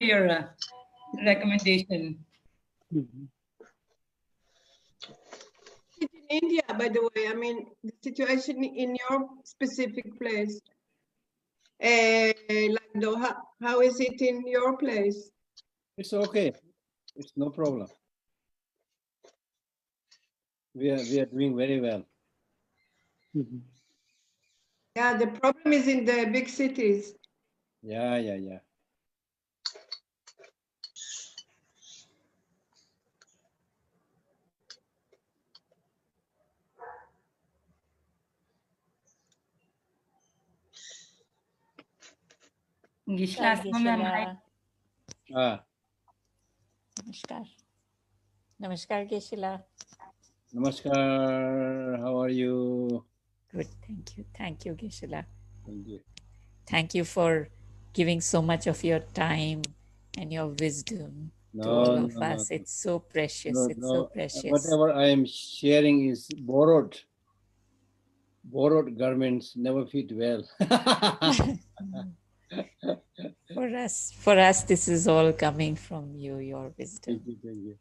your recommendation. Mhm. In India, by the way, I mean, the situation in your specific place, like how is it in your place? It's okay. It's no problem. We are doing very well. Mhm. Yeah, the problem is in the big cities. Yeah, yeah, yeah. Gishla, Geshe-la. Ah, Namaskar. Namaskar, Geshe-la. namaskar. How are you? Good, thank you. Thank you, Geshe-la. Thank you. Thank you for giving so much of your time and your wisdom to all No, of no, no, us. no. It's so precious. No, It's so no. precious. Whatever I am sharing is borrowed. Borrowed garments never fit well. For us, this is all coming from you, your wisdom. Thank you, thank you.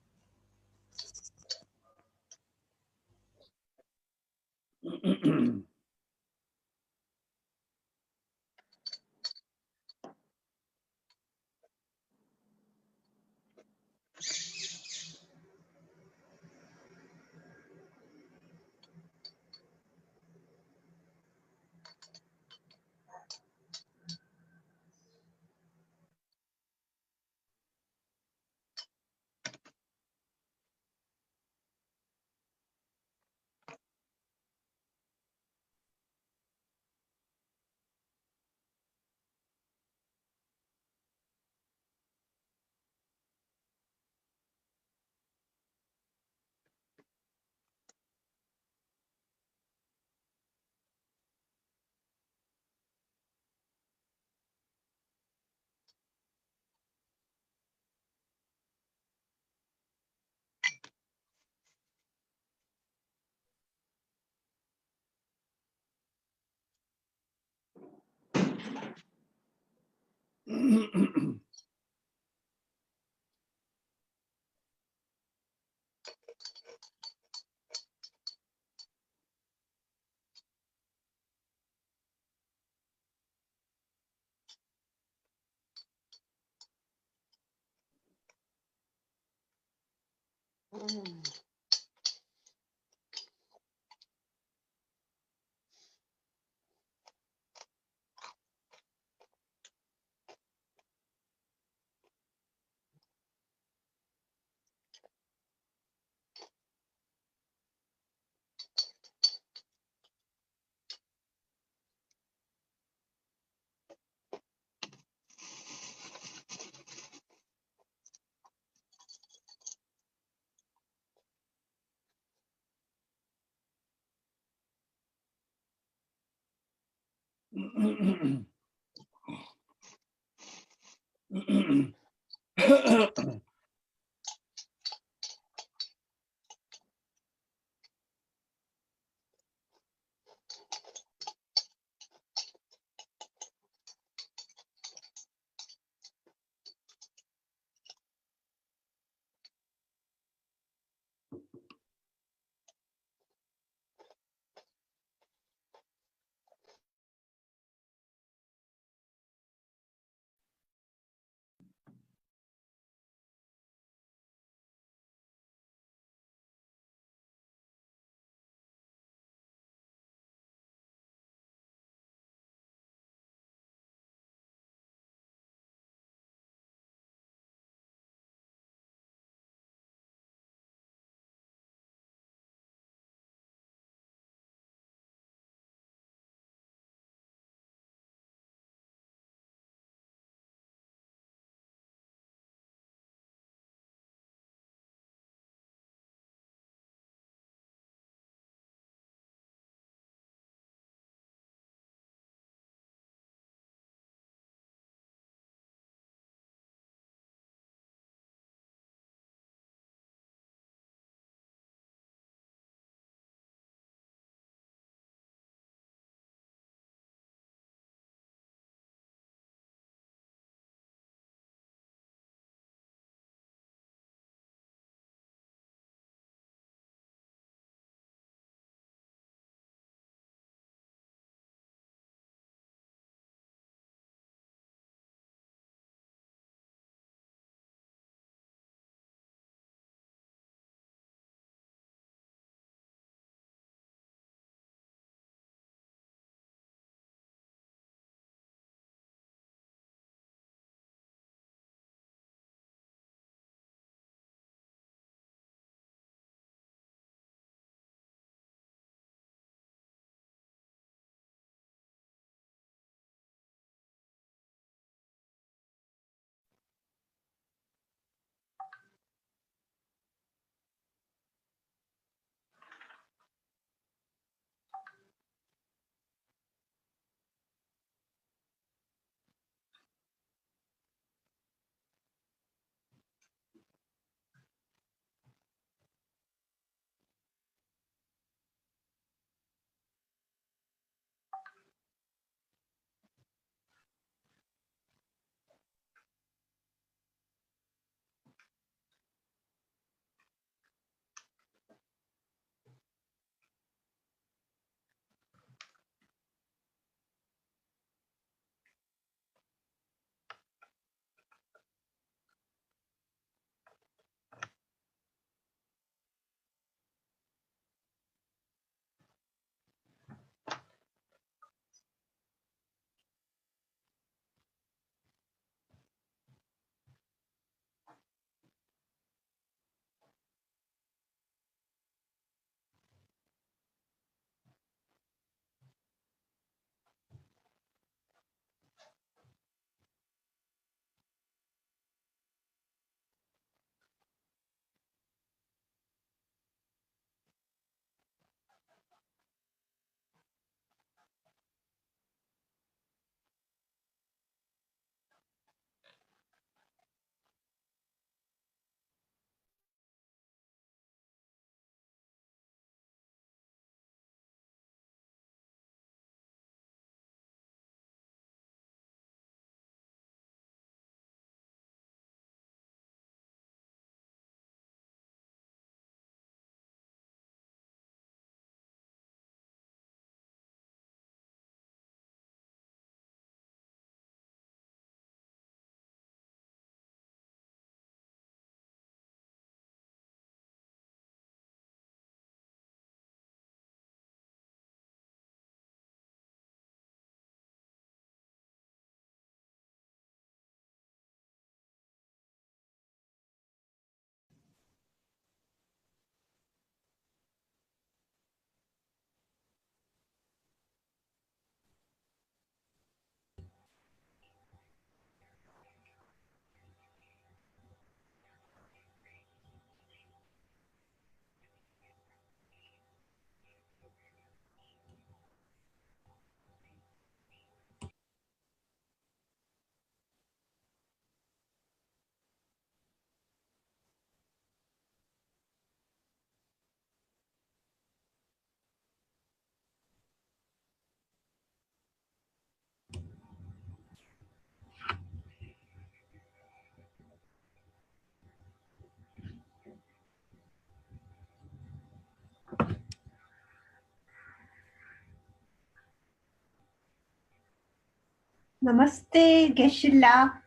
Namaste, Geshe Lhakdor.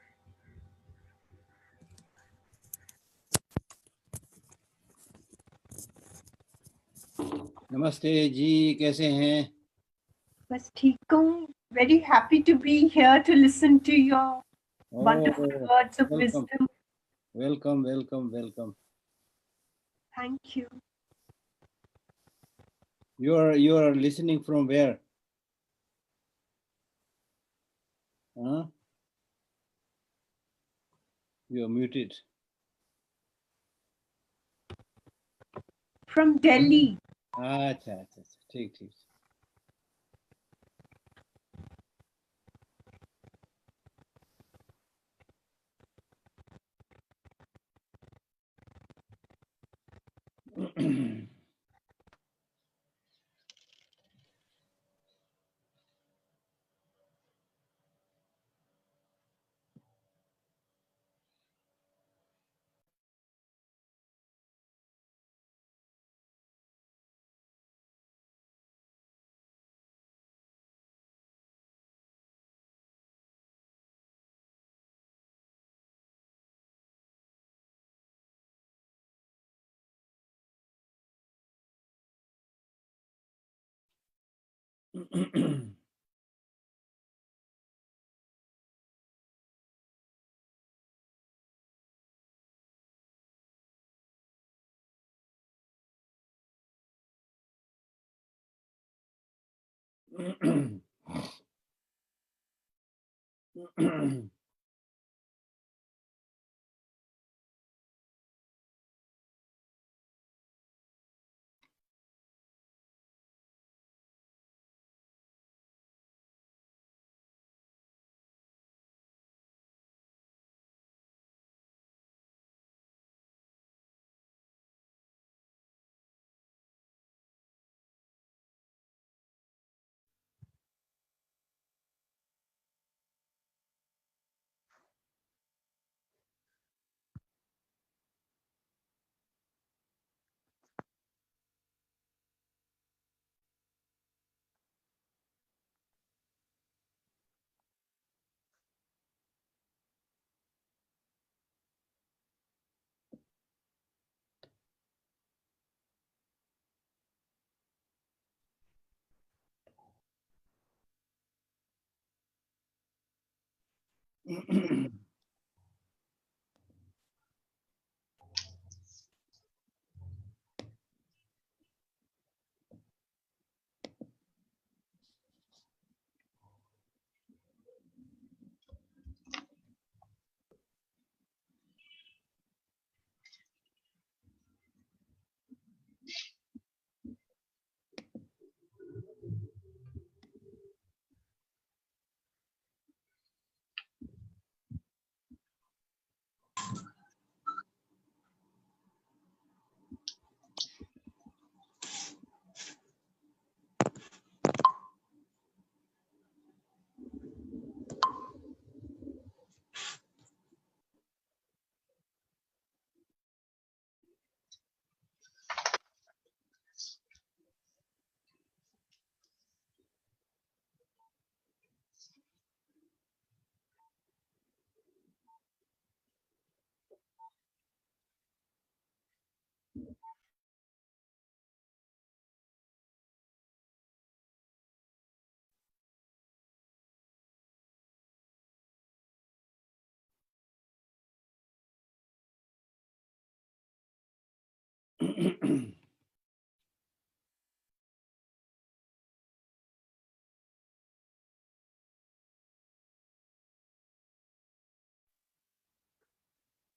नमस्ते जी, कैसे हैं? बस ठीक हूँ. Very happy to be here to listen to your wonderful Oh, words of welcome, wisdom. welcome, welcome, welcome. Thank you. You are listening from where? Huh? You are muted. From Delhi. अच्छा अच्छा अच्छा, ठीक ठीक.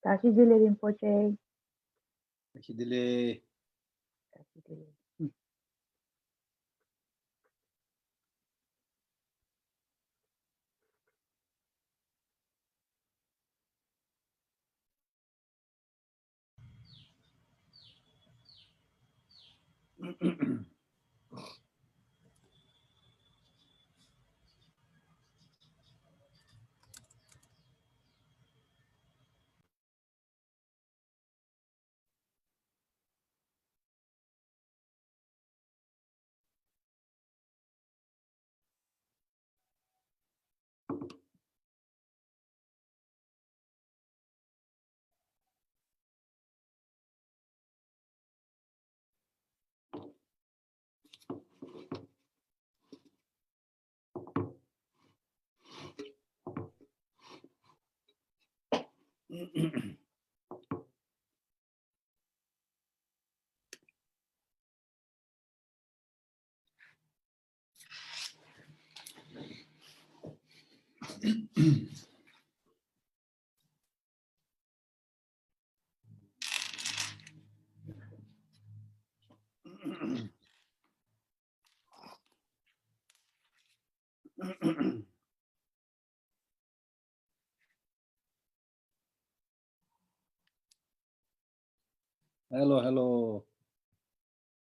Tashi Dile Rinpoche. Tashi Dile. Tashi Dile. Hello, hello.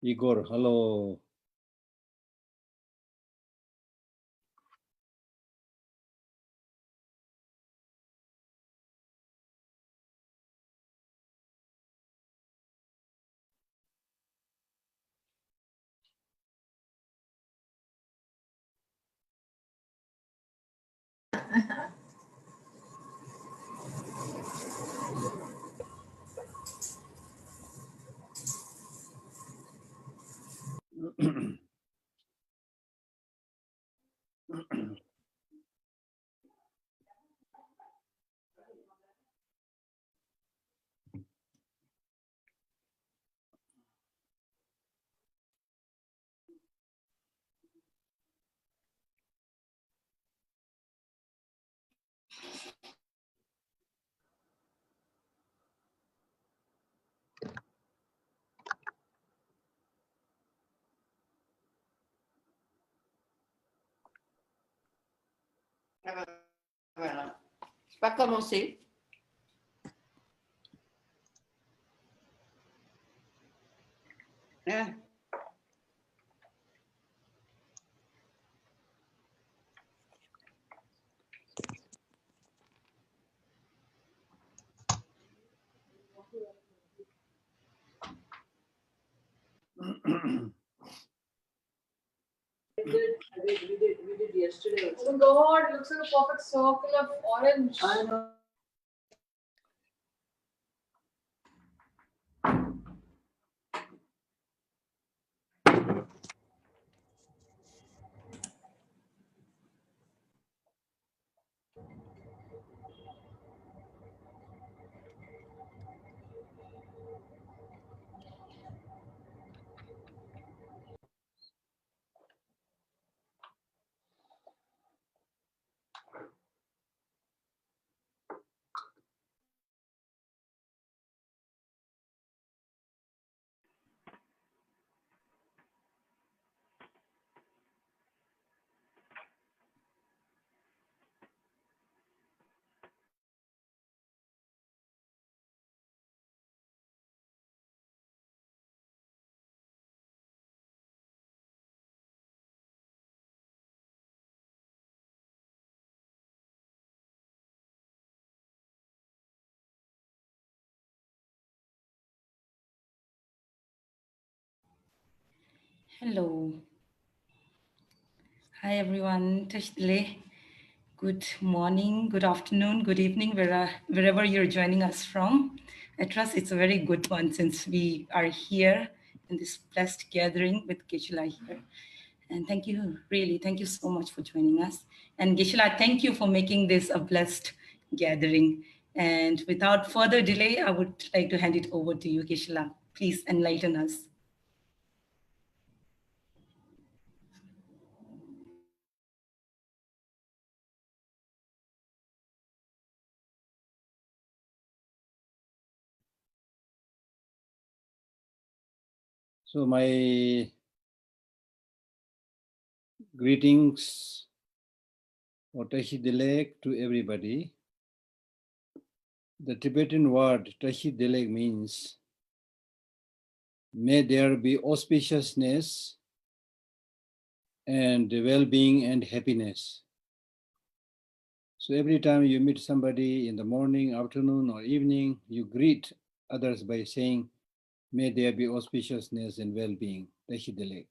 Igor, hello. Voilà. Je vais pas commencer. Ah. We did yesterday. Oh my god, it looks like a perfect circle of orange. I know. Hello. Hi, everyone. Tashdele. Good morning, good afternoon, good evening, wherever you're joining us from. I trust it's a very good one since we are here in this blessed gathering with Geshe Lhakdor here. And thank you, really, thank you so much for joining us. And Geshe Lhakdor, thank you for making this a blessed gathering. And without further delay, I would like to hand it over to you, Geshe Lhakdor. Please enlighten us. So my greetings or FURHHDL to everybody. The Tibetan word FURHHDL means may there be auspiciousness and well-being and happiness. So every time you meet somebody in the morning, afternoon, or evening, you greet others by saying, may there be auspiciousness and well-being, FURHHDL.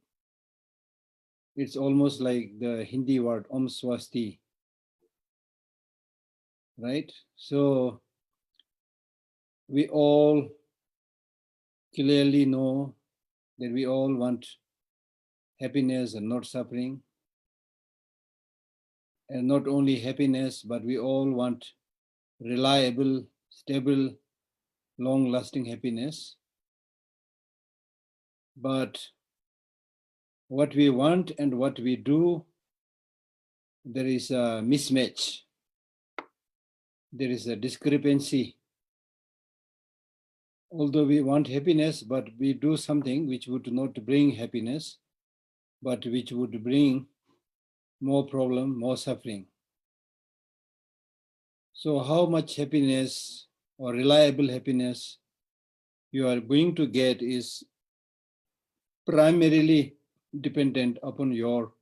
It's almost like the Hindi word Om Swasti, right? So we all clearly know that we all want happiness and not suffering. And not only happiness, but we all want reliable stable, long-lasting happiness. But what we want and what we do, there is a mismatch. There is a discrepancy. Although we want happiness, but we do something which would not bring happiness, but which would bring more problem, more suffering. So how much happiness or reliable happiness you are going to get is primarily dependent upon your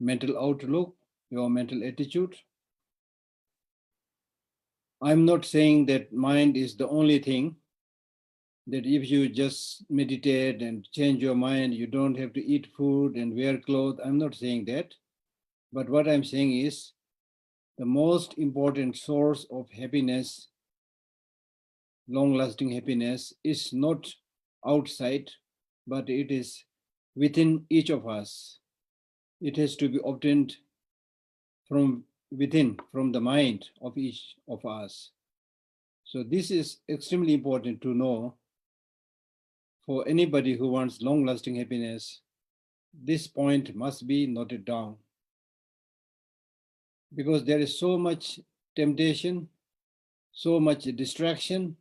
mental outlook, your mental attitude. I'm not saying that mind is the only thing, that if you just meditate and change your mind, you don't have to eat food and wear clothes. I'm not saying that. But what I'm saying is the most important source of happiness, long-lasting happiness, is not outside, but it is within each of us. It has to be obtained from within, from the mind of each of us. So this is extremely important to know for anybody who wants long-lasting happiness. This point must be noted down, because there is so much temptation, so much distraction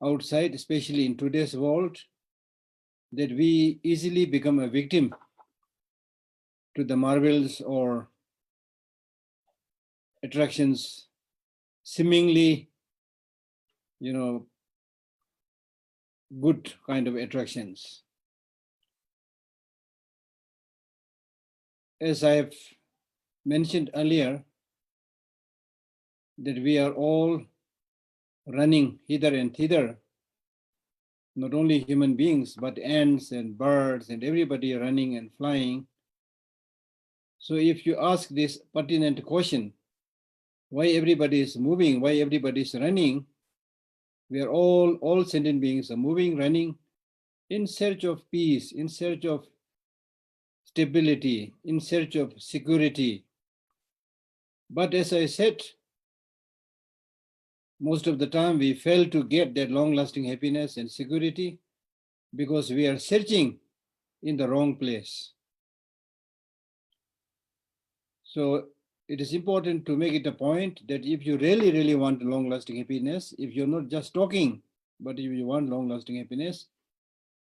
outside, especially in today's world, that we easily become a victim to the marvels or attractions, seemingly, good kind of attractions. As I have mentioned earlier, that we are all running hither and thither, not only human beings, but ants and birds and everybody running and flying. So if you ask this pertinent question, why everybody is moving, why everybody is running, we are all sentient beings are moving, running in search of peace, in search of stability, in search of security. But as I said, most of the time we fail to get that long-lasting happiness and security because we are searching in the wrong place. So it is important to make it a point that if you really, really want long-lasting happiness, if you're not just talking, but if you want long-lasting happiness,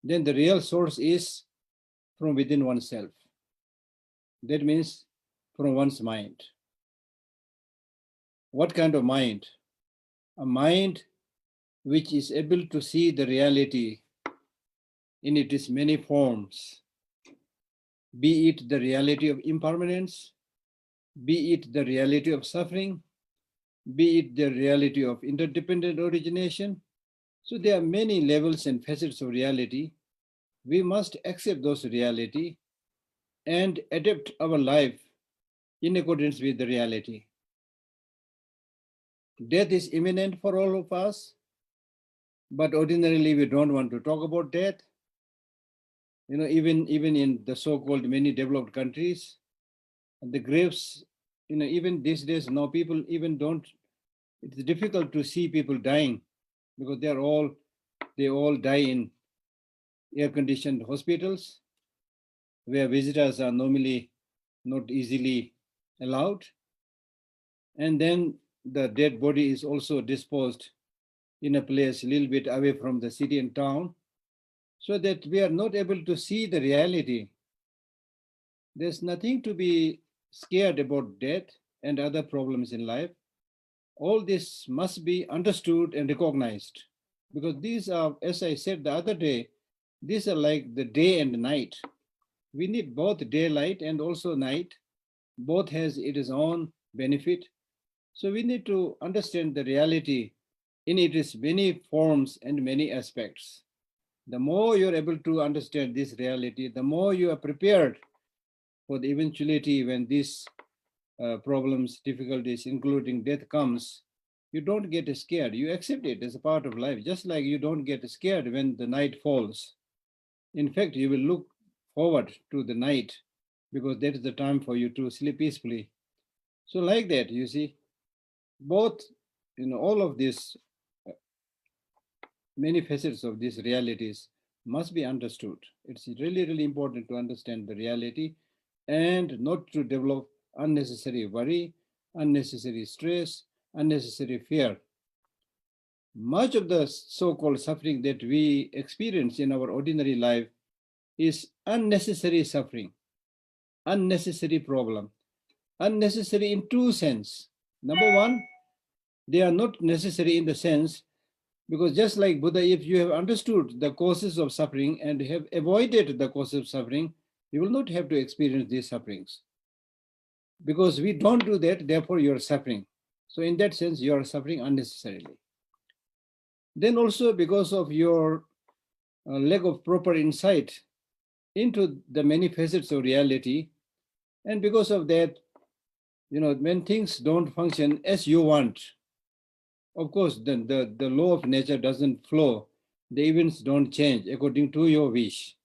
then the real source is from within oneself. That means from one's mind. What kind of mind? A mind which is able to see the reality in its many forms, be it the reality of impermanence, be it the reality of suffering, be it the reality of interdependent origination. So there are many levels and facets of reality. We must accept those reality and adapt our life in accordance with the reality. Death is imminent for all of us, but ordinarily we don't want to talk about death. Even in the so-called many developed countries, the graves, even these days now people even don't, it's difficult to see people dying because they all die in air-conditioned hospitals where visitors are normally not easily allowed. And then the dead body is also disposed in a place a little bit away from the city and town, so that we are not able to see the reality. There's nothing to be scared about death and other problems in life. All this must be understood and recognized, because these are, as I said the other day, these are like the day and night. We need both daylight and also night. Both has its own benefit. So we need to understand the reality in its many forms and many aspects. The more you're able to understand this reality, the more you are prepared for the eventuality when these problems, difficulties, including death comes. You don't get scared. You accept it as a part of life, just like you don't get scared when the night falls. In fact, you will look forward to the night because that is the time for you to sleep peacefully. So like that, you see, both all of these many facets of these realities must be understood. It's really, really important to understand the reality and not to develop unnecessary worry, unnecessary stress, unnecessary fear. Much of the so-called suffering that we experience in our ordinary life is unnecessary suffering, unnecessary problem, unnecessary in two senses. Number one, they are not necessary in the sense, because just like Buddha, if you have understood the causes of suffering and have avoided the causes of suffering, you will not have to experience these sufferings. Because we don't do that, therefore you are suffering. So in that sense, you are suffering unnecessarily. Then also because of your lack of proper insight into the many facets of reality, and because of that, when things don't function as you want, of course, then the law of nature doesn't flow. The events don't change according to your wish.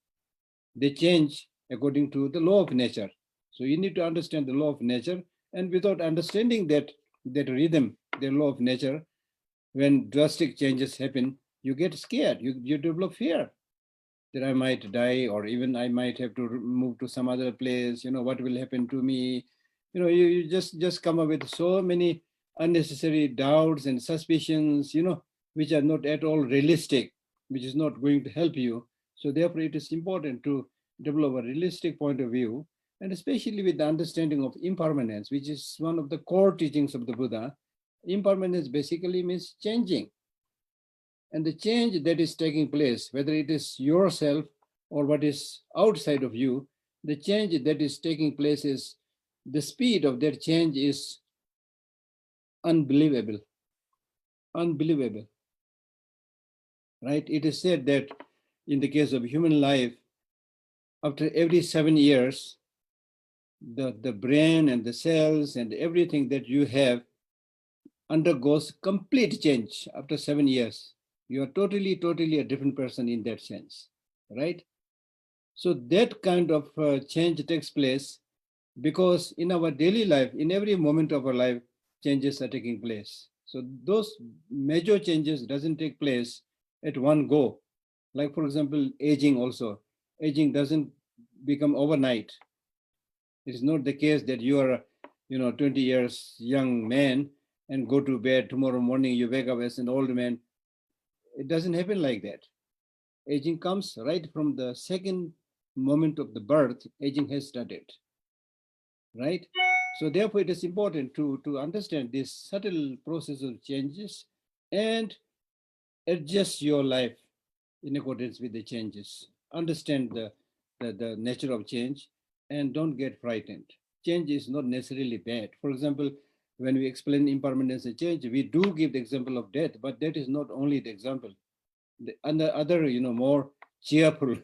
They change according to the law of nature. So you need to understand the law of nature, and without understanding that rhythm, the law of nature, when drastic changes happen, you get scared, you develop fear that I might die, or even I might have to move to some other place, what will happen to me? You just come up with so many unnecessary doubts and suspicions, which are not at all realistic, which is not going to help you. So therefore it is important to develop a realistic point of view, and especially with the understanding of impermanence, which is one of the core teachings of the Buddha. Impermanence basically means changing. And the change that is taking place, whether it is yourself or what is outside of you, the change that is taking place is, the speed of that change is unbelievable. Unbelievable. Right? It is said that in the case of human life, after every 7 years, the brain and the cells and everything that you have undergoes complete change after 7 years. You are totally a different person in that sense, right? So that kind of change takes place because in our daily life, in every moment of our life, changes are taking place. So those major changes doesn't take place at one go. Like for example, aging also. Aging doesn't become overnight. It is not the case that you are, 20 years young man and go to bed, tomorrow morning you wake up as an old man. It doesn't happen like that. Aging comes right from the second moment of the birth. Aging has started, right? So therefore it is important to understand this subtle process of changes and adjust your life in accordance with the changes. Understand the nature of change and don't get frightened. Change is not necessarily bad. For example, when we explain impermanence and change, we do give the example of death, but that is not only the example. The other, more cheerful,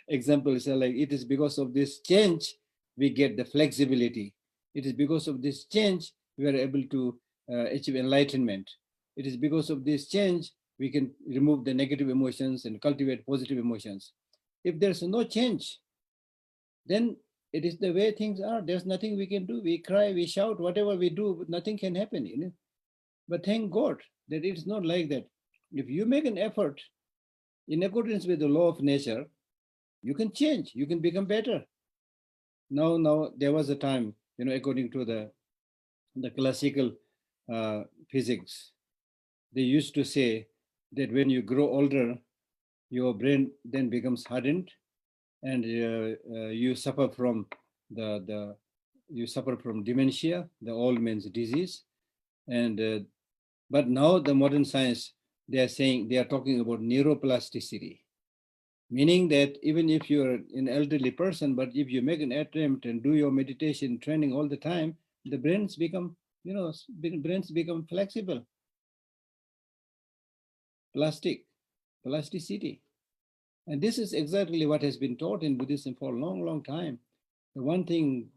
examples are like, it is because of this change we get the flexibility. It is because of this change we are able to achieve enlightenment. It is because of this change we can remove the negative emotions and cultivate positive emotions. If there's no change, then it is the way things are. There's nothing we can do. We cry, we shout, whatever we do, but nothing can happen. But thank God that it's not like that. If you make an effort in accordance with the law of nature, you can change, you can become better. Now there was a time, according to the classical physics, they used to say that when you grow older, your brain then becomes hardened, and you suffer from dementia, the old man's disease. And but now the modern science, they are talking about neuroplasticity, meaning that even if you're an elderly person, but if you make an attempt and do your meditation training all the time, the brains become flexible, plasticity. And this is exactly what has been taught in Buddhism for a long, long time. The one thing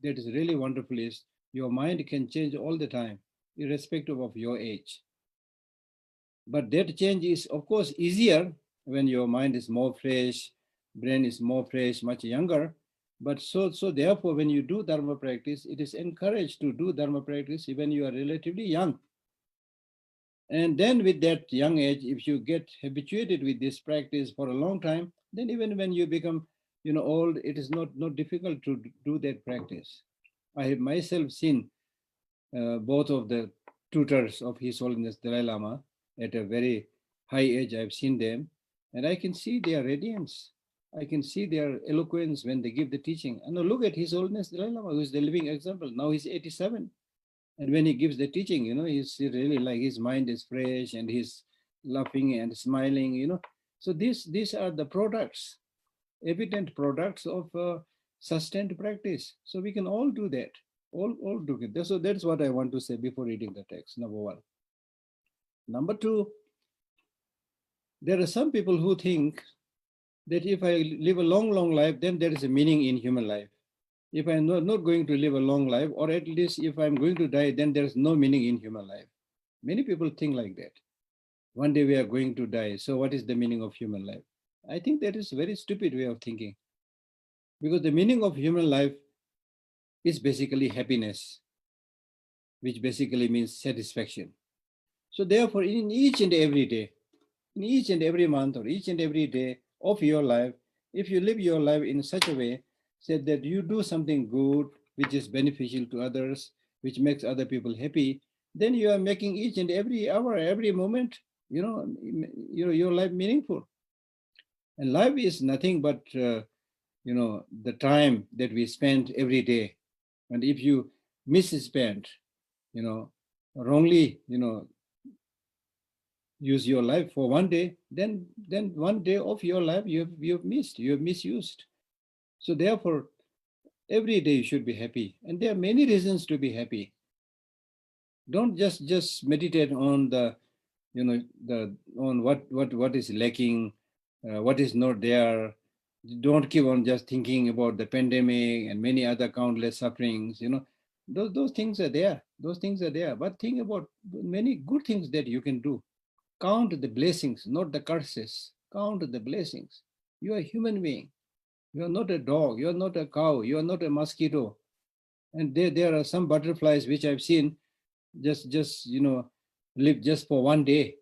that is really wonderful is your mind can change all the time, irrespective of your age. But that change is, of course, easier when your mind is more fresh, brain is more fresh, much younger. But so therefore, when you do Dharma practice, it is encouraged to do Dharma practice even you are relatively young. And then with that young age, if you get habituated with this practice for a long time, then even when you become, old, it is not difficult to do that practice. I have myself seen both of the tutors of His Holiness Dalai Lama at a very high age. I've seen them, and I can see their radiance. I can see their eloquence when they give the teaching. And now look at His Holiness Dalai Lama, who is the living example. Now he's 87. And when he gives the teaching, he's really like his mind is fresh and he's laughing and smiling, So these are the products, evident products of sustained practice. So we can all do that, all do it. So that's what I want to say before reading the text, number one. Number two, there are some people who think that if I live a long, long life, then there is a meaning in human life. If I'm not going to live a long life, or at least if I'm going to die, then there's no meaning in human life. Many people think like that. One day we are going to die, so what is the meaning of human life? I think that is a very stupid way of thinking. Because the meaning of human life is basically happiness, which basically means satisfaction. So therefore, in each and every day, in each and every month, or each and every day of your life, if you live your life in such a way, said that you do something good, which is beneficial to others, which makes other people happy, then you are making each and every hour, every moment, your life meaningful. And life is nothing but, the time that we spend every day. And if you misspend, wrongly, use your life for one day, then 1 day of your life you have missed, you have misused. So therefore, every day you should be happy. And there are many reasons to be happy. Don't just meditate on on what is lacking, what is not there. Don't keep on just thinking about the pandemic and many other countless sufferings. Those things are there. Those things are there. But think about many good things that you can do. Count the blessings, not the curses. Count the blessings. You are a human being. You are not a dog, you are not a cow, you are not a mosquito. And there are some butterflies which I've seen just live just for 1 day,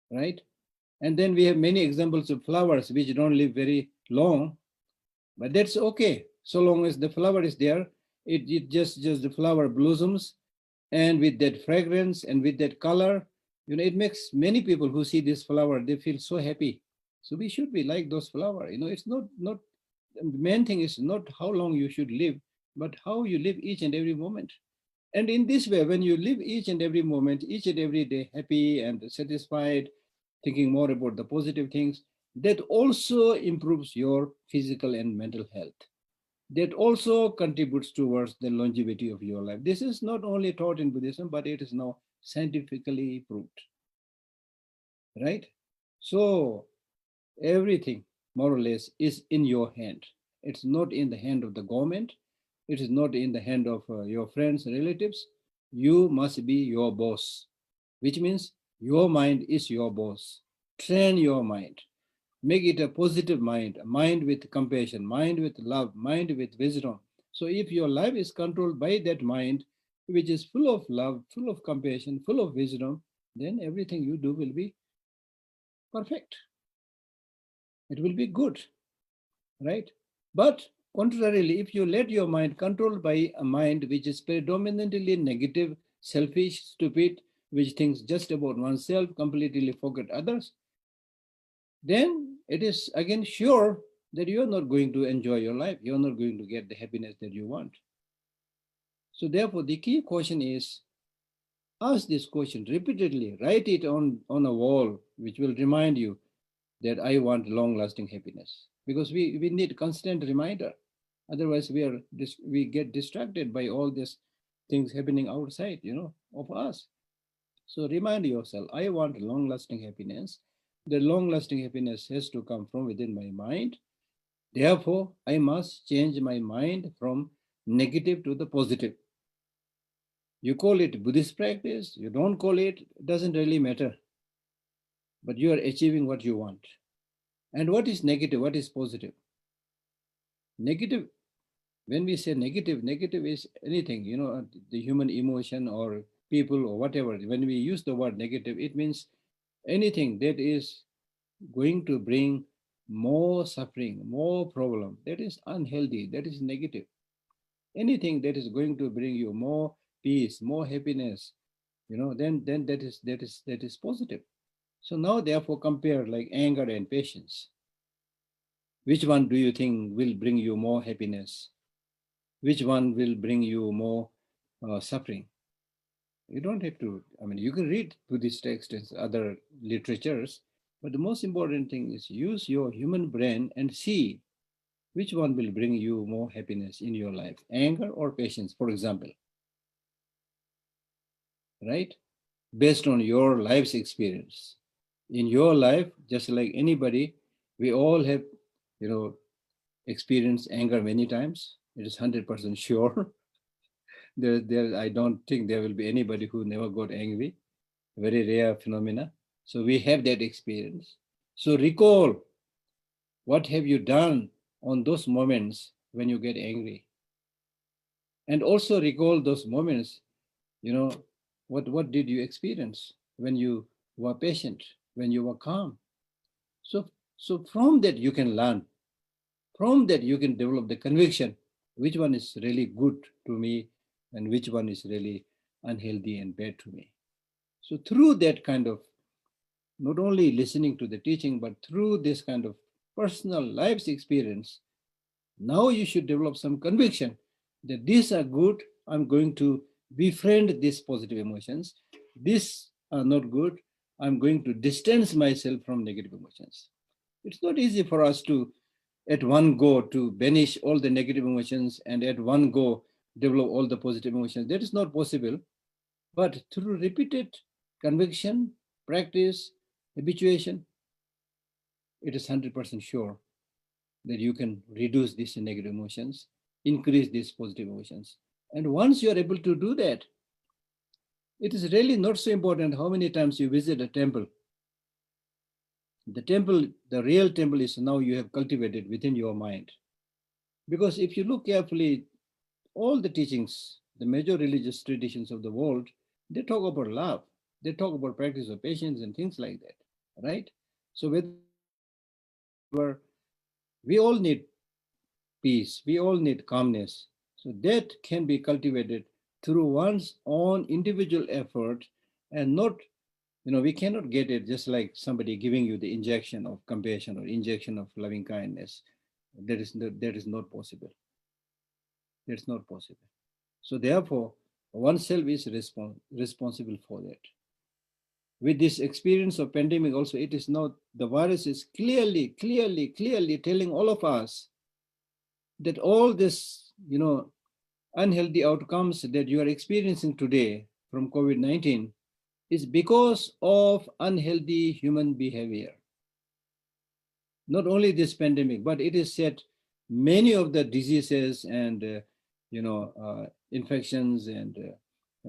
right? And then we have many examples of flowers which don't live very long, but that's okay. So long as the flower is there, it just the flower blossoms, and with that fragrance and with that color, it makes many people who see this flower, they feel so happy. So we should be like those flowers. It's not the main thing is not how long you should live, but how you live each and every moment. And in this way, when you live each and every moment, each and every day happy and satisfied, thinking more about the positive things, that also improves your physical and mental health. That also contributes towards the longevity of your life. This is not only taught in Buddhism, but it is now scientifically proved, right? So everything, more or less, is in your hand. It's not in the hand of the government. It is not in the hand of your friends, relatives. You must be your boss, which means your mind is your boss. Train your mind. Make it a positive mind, a mind with compassion, mind with love, mind with wisdom. So if your life is controlled by that mind, which is full of love, full of compassion, full of wisdom, then everything you do will be perfect. It will be good, right? But contrarily, if you let your mind controlled by a mind which is predominantly negative, selfish, stupid, which thinks just about oneself, completely forget others, then it is again sure that you are not going to enjoy your life. You are not going to get the happiness that you want. So therefore, the key question is, ask this question repeatedly, write it on a wall, which will remind you that I want long-lasting happiness. Because we need constant reminder. Otherwise, we get distracted by all these things happening outside, of us. So remind yourself, I want long-lasting happiness. The long-lasting happiness has to come from within my mind. Therefore, I must change my mind from negative to the positive. You call it Buddhist practice, you don't call it, it doesn't really matter. But you are achieving what you want. And what is negative? What is positive? Negative, when we say negative is anything, the human emotion or people or whatever. When we use the word negative, it means anything that is going to bring more suffering, more problem, that is unhealthy, that is negative. Anything that is going to bring you more peace, more happiness, then that is positive. So now therefore compare like anger and patience. Which one do you think will bring you more happiness? Which one will bring you more suffering? You don't have to, you can read Buddhist texts and other literatures, but the most important thing is use your human brain and see which one will bring you more happiness in your life, anger or patience, for example, right? Based on your life's experience. In your life, just like anybody, we all have, experienced anger many times. It is 100% sure. I don't think there will be anybody who never got angry. Very rare phenomena. So we have that experience. So recall, what have you done on those moments when you get angry? And also recall those moments, what did you experience when you were patient, when you were calm? So from that you can learn. From that you can develop the conviction, which one is really good to me and which one is really unhealthy and bad to me. So through that kind of, not only listening to the teaching, but through this kind of personal life's experience, now you should develop some conviction that these are good, I'm going to befriend these positive emotions. These are not good, I'm going to distance myself from negative emotions. It's not easy for us to, at one go, to banish all the negative emotions and at one go develop all the positive emotions. That is not possible. But through repeated conviction, practice, habituation, it is 100% sure that you can reduce these negative emotions, increase these positive emotions. And once you are able to do that, it is really not so important how many times you visit a temple. The temple, the real temple, is now you have cultivated within your mind. Because if you look carefully, all the teachings, the major religious traditions of the world, they talk about love. They talk about practice of patience and things like that, right? So we all need peace, we all need calmness. So that can be cultivated through one's own individual effort, and not, we cannot get it just like somebody giving you the injection of compassion or injection of loving kindness. That is not possible. That's not possible. So therefore, oneself is responsible for that. With this experience of pandemic also, it is not, the virus is clearly telling all of us that all this, unhealthy outcomes that you are experiencing today from COVID-19 is because of unhealthy human behavior. Not only this pandemic, but it is said many of the diseases and infections and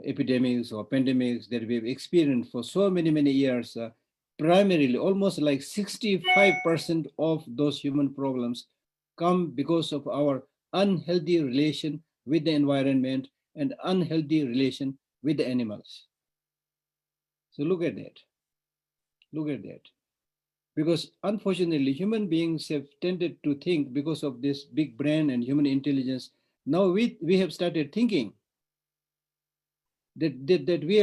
epidemics or pandemics that we've experienced for so many years, primarily almost like 65% of those human problems come because of our unhealthy relation with the environment and unhealthy relation with the animals. So look at that. Look at that. Because unfortunately, human beings have tended to think, because of this big brain and human intelligence, now we have started thinking that we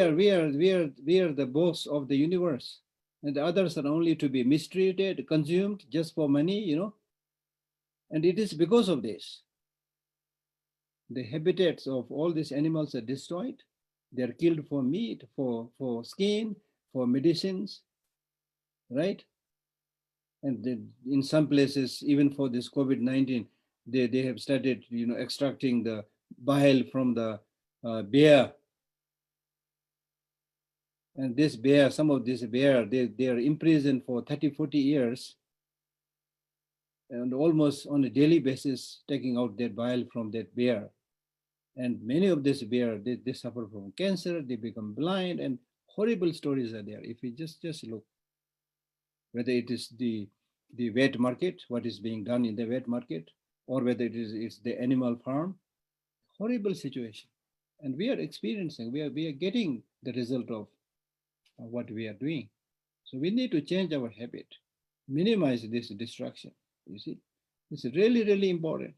are the boss of the universe, and the others are only to be mistreated, consumed just for money, And it is because of this. The habitats of all these animals are destroyed. They're killed for meat, for skin, for medicines, right? And in some places, even for this COVID-19, they have started, extracting the bile from the bear. And this bear, some of this bear, they are imprisoned for 30-40 years, and almost on a daily basis taking out that bile from that bear. And many of this bear, they suffer from cancer, they become blind, and horrible stories are there. If we just look, whether it is the wet market, what is being done in the wet market, or whether it's the animal farm, horrible situation. And we are experiencing, we are getting the result of what we are doing. So we need to change our habit, minimize this distraction. You see, it's really, really important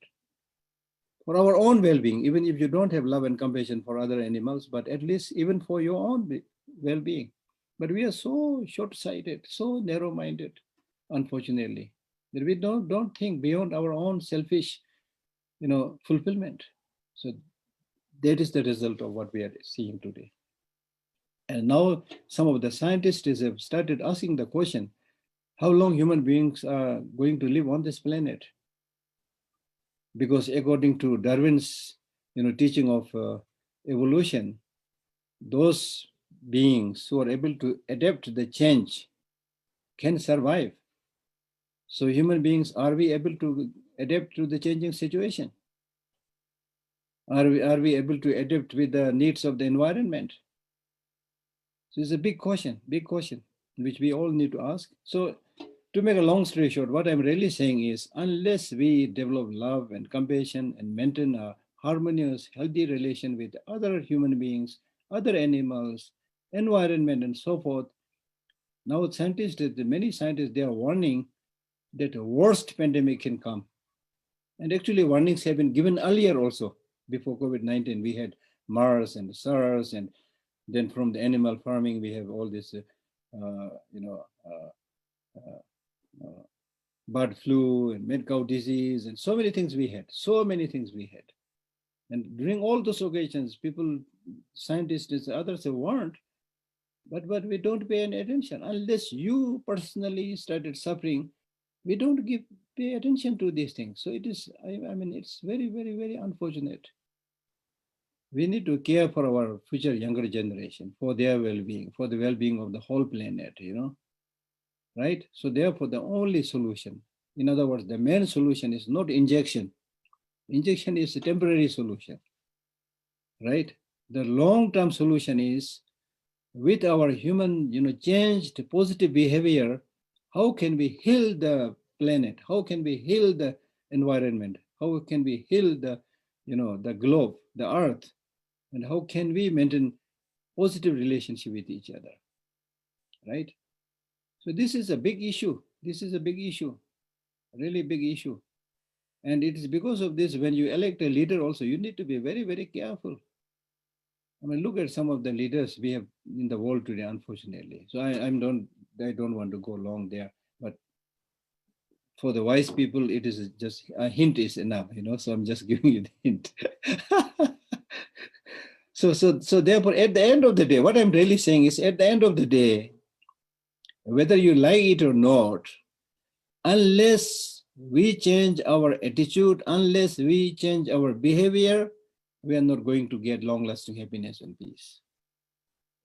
for our own well-being, even if you don't have love and compassion for other animals, but at least even for your own well-being. But we are so short-sighted, so narrow-minded, unfortunately, that we don't think beyond our own selfish, fulfillment. So that is the result of what we are seeing today. And now some of the scientists have started asking the question, how long human beings are going to live on this planet? Because according to Darwin's, teaching of evolution, those beings who are able to adapt to the change can survive. So human beings, are we able to adapt to the changing situation? Are we able to adapt with the needs of the environment? So it's a big question, which we all need to ask. So to make a long story short, what I'm really saying is, unless we develop love and compassion and maintain a harmonious, healthy relation with other human beings, other animals, environment, and so forth, now many scientists, they are warning that a worst pandemic can come. And actually warnings have been given earlier also. Before COVID-19, we had MERS and SARS, and then from the animal farming, we have all this, bird flu and mad cow disease, and so many things we had, And during all those occasions, people, scientists and others have warned, but we don't pay any attention. Unless you personally started suffering, we don't pay attention to these things. So it is, it's very, very, very unfortunate. We need to care for our future younger generation, for their well-being, for the well-being of the whole planet, right? So therefore, the only solution, in other words, the main solution is not injection. Injection is a temporary solution, right? The long-term solution is, with our human, changed positive behavior, how can we heal the planet? How can we heal the environment? How can we heal the, the globe, the earth? And how can we maintain positive relationship with each other, right? So this is a big issue. Really big issue. And it is because of this, when you elect a leader also, you need to be very, very careful. Look at some of the leaders we have in the world today, unfortunately. So I don't want to go long there, but for the wise people, it is just a hint is enough, so I'm just giving you the hint. So therefore, at the end of the day, what I'm really saying is, at the end of the day, whether you like it or not, unless we change our attitude, unless we change our behavior, we are not going to get long-lasting happiness and peace,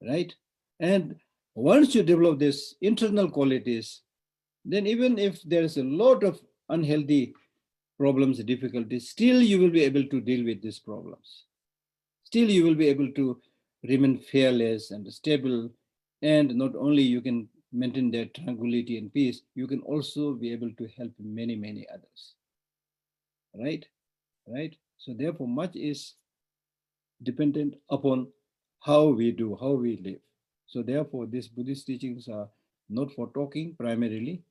right? And once you develop these internal qualities, then even if there's a lot of unhealthy problems, difficulties, still you will be able to deal with these problems. Still you will be able to remain fearless and stable, and not only you can maintain that tranquility and peace, you can also be able to help many, many others, right? So therefore, much is dependent upon how we do, how we live. So therefore, these Buddhist teachings are not for talking primarily,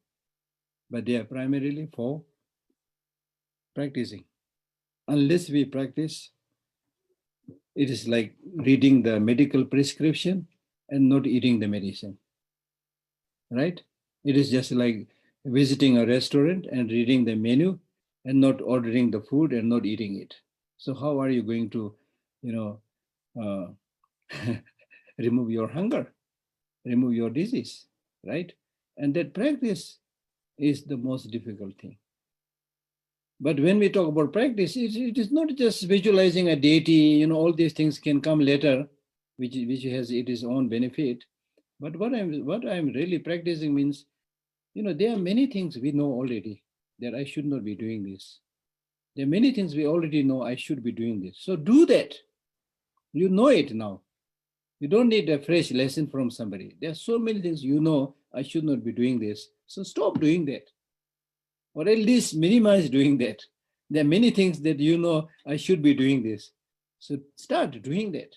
but they are primarily for practicing. Unless we practice, it is like reading the medical prescription and not eating the medicine, right? It is just like visiting a restaurant and reading the menu and not ordering the food and not eating it. So how are you going to, remove your hunger, remove your disease, right? And that practice is the most difficult thing. But when we talk about practice, it is not just visualizing a deity, all these things can come later, which has its own benefit. But what I'm really practicing means, there are many things we know already that I should not be doing this. There are many things we already know I should be doing this. So do that. You know it now. You don't need a fresh lesson from somebody. There are so many things I should not be doing this. So stop doing that. Or at least minimize doing that. There are many things that I should be doing this. So start doing that.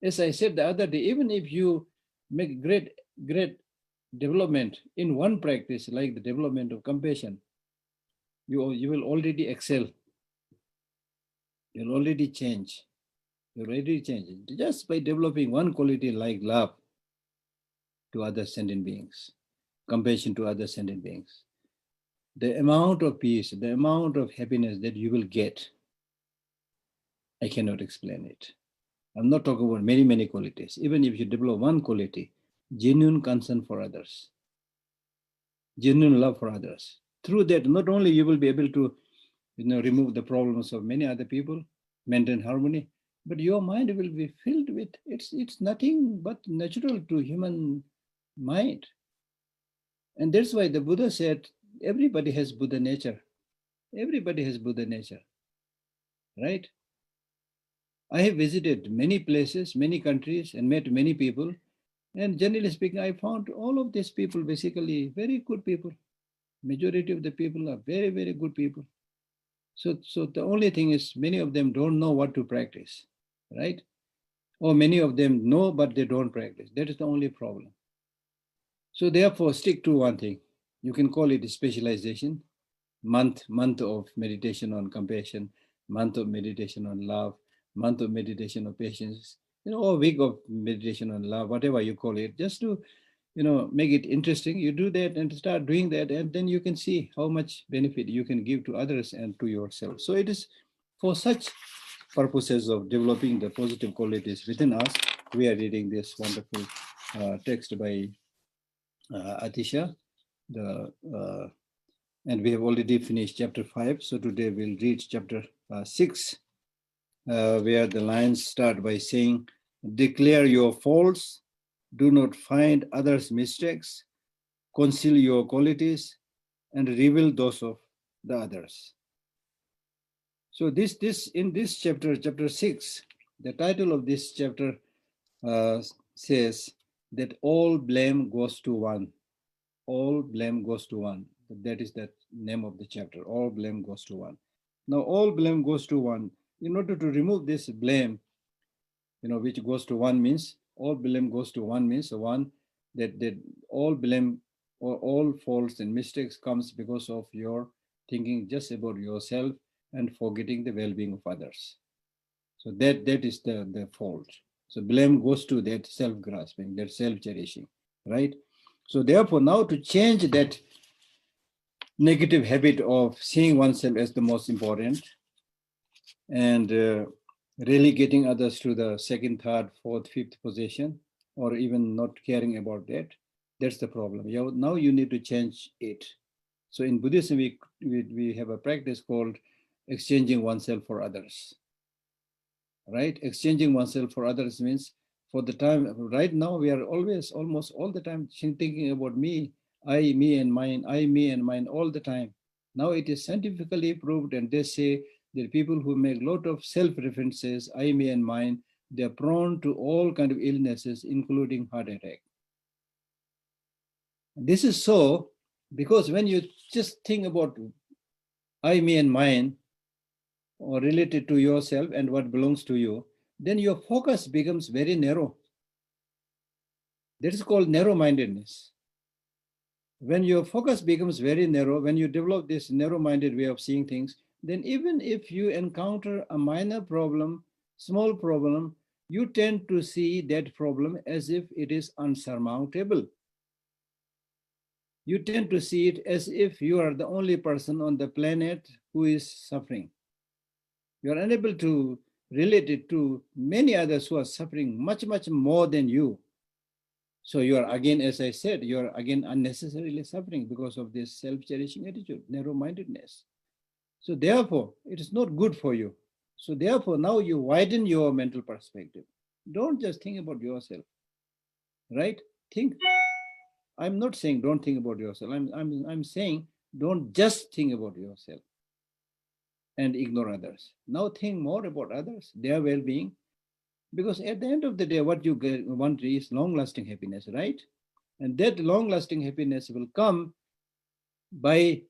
As I said the other day, even if you make great development in one practice, like the development of compassion, you will already excel. You'll already change. You'll already change just by developing one quality like love to other sentient beings, compassion to other sentient beings. The amount of peace, the amount of happiness that you will get, I cannot explain it. I'm not talking about many, many qualities. Even if you develop one quality, genuine concern for others, genuine love for others. Through that, not only you will be able to, remove the problems of many other people, maintain harmony, but your mind will be filled with, it's nothing but natural to human mind. And that's why the Buddha said, everybody has Buddha nature. Everybody has Buddha nature, right? I have visited many places, many countries, and met many people. And generally speaking, I found all of these people basically very good people. Majority of the people are very, very good people. So the only thing is many of them don't know what to practice, right? Or many of them know, but they don't practice. That is the only problem. So therefore, stick to one thing. You can call it specialization. Month of meditation on compassion, month of meditation on love, month of meditation on patience, or week of meditation on love, whatever you call it, just to, make it interesting. You do that and start doing that, and then you can see how much benefit you can give to others and to yourself. So it is for such purposes of developing the positive qualities within us, we are reading this wonderful text by Atisha, and we have already finished chapter 5. So today we'll read chapter 6, where the lines start by saying, declare your faults, do not find others' mistakes, conceal your qualities, and reveal those of the others. So in this chapter 6, the title of this chapter says that all blame goes to one. All blame goes to one. That is the name of the chapter. All blame goes to one. Now, all blame goes to one. In order to remove this blame, which goes to one means, all blame goes to one means one that all blame or all faults and mistakes comes because of your thinking just about yourself and forgetting the well-being of others. So that is the fault. So blame goes to that self-grasping, that self-cherishing, right? So therefore, now to change that negative habit of seeing oneself as the most important and relegating others to the second, third, fourth, fifth position, or even not caring about that, that's the problem. Now you need to change it. So in Buddhism, we have a practice called exchanging oneself for others, right? Exchanging oneself for others means for the time, right now we are almost all the time thinking about me, I, me and mine, I, me and mine all the time. Now it is scientifically proved, and they say that people who make a lot of self-references, I, me and mine, they're prone to all kinds of illnesses, including heart attack. This is so because when you just think about I, me and mine, or related to yourself and what belongs to you, then your focus becomes very narrow. That is called narrow-mindedness. When your focus becomes very narrow, when you develop this narrow-minded way of seeing things, then even if you encounter a minor problem, small problem, you tend to see that problem as if it is unsurmountable. You tend to see it as if you are the only person on the planet who is suffering. You are unable to relate it to many others who are suffering much, much more than you. So you are again, as I said, you are again unnecessarily suffering because of this self-cherishing attitude, narrow-mindedness. So therefore, it is not good for you. So therefore, now you widen your mental perspective. Don't just think about yourself, right? Think. I'm not saying don't think about yourself. I'm saying don't just think about yourself and ignore others. Now think more about others, their well-being, because at the end of the day, what you want is long-lasting happiness, right? And that long-lasting happiness will come by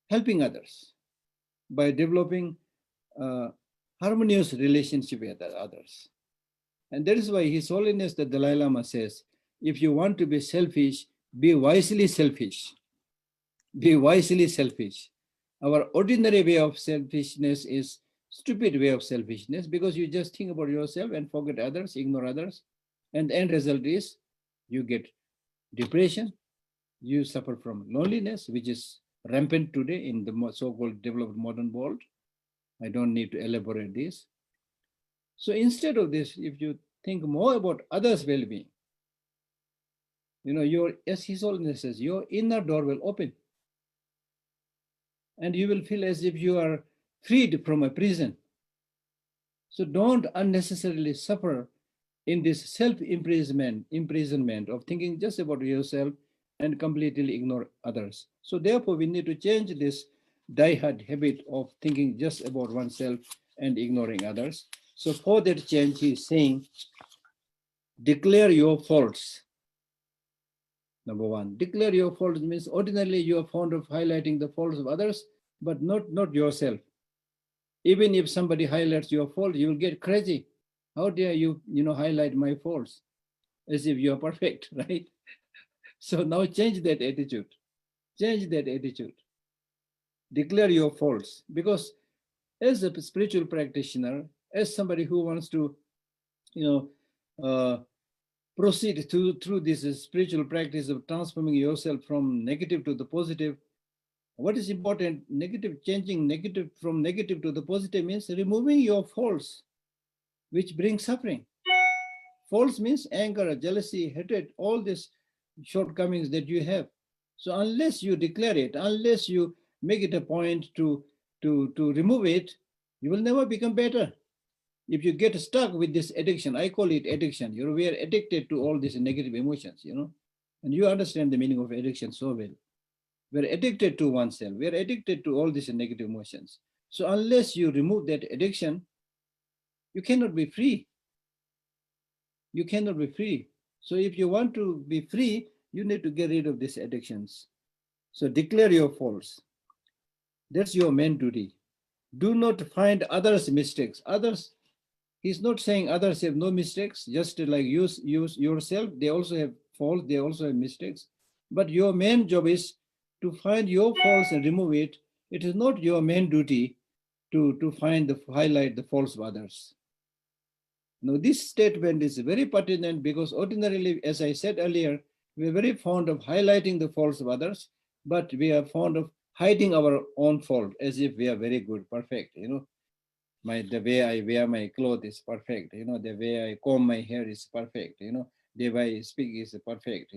helping others, by developing harmonious relationship with others. And that is why His Holiness the Dalai Lama says, if you want to be selfish, be wisely selfish. Be wisely selfish. Our ordinary way of selfishness is stupid way of selfishness, because you just think about yourself and forget others, ignore others. And the end result is you get depression, you suffer from loneliness, which is rampant today in the so-called developed modern world. I don't need to elaborate this. So instead of this, if you think more about others' well-being, as His Holiness says, your inner door will open. And you will feel as if you are freed from a prison. So don't unnecessarily suffer in this self-imprisonment of thinking just about yourself and completely ignore others. So therefore, we need to change this die-hard habit of thinking just about oneself and ignoring others. So for that change, he is saying, declare your faults. Number one, declare your faults means ordinarily you are fond of highlighting the faults of others, but not yourself. Even if somebody highlights your fault, you will get crazy. How dare you, highlight my faults as if you are perfect, right? So now change that attitude. Change that attitude. Declare your faults, because as a spiritual practitioner, as somebody who wants to, proceed through this spiritual practice of transforming yourself from negative to the positive, what is important? Changing negative from negative to the positive means removing your faults, which bring suffering. Faults means anger, jealousy, hatred, all these shortcomings that you have. So unless you declare it, unless you make it a point to remove it, you will never become better. If you get stuck with this addiction, I call it addiction. We are addicted to all these negative emotions, and you understand the meaning of addiction so well. We're addicted to oneself. We're addicted to all these negative emotions. So unless you remove that addiction, you cannot be free. You cannot be free. So if you want to be free, you need to get rid of these addictions. So declare your faults. That's your main duty. Do not find others' mistakes. Others, he's not saying others have no mistakes, just like use yourself. They also have faults, they also have mistakes. But your main job is to find your faults and remove it. It is not your main duty to highlight the faults of others. Now, this statement is very pertinent because ordinarily, as I said earlier, we are very fond of highlighting the faults of others, but we are fond of hiding our own fault as if we are very good, perfect. The way I wear my clothes is perfect. The way I comb my hair is perfect. The way I speak is perfect.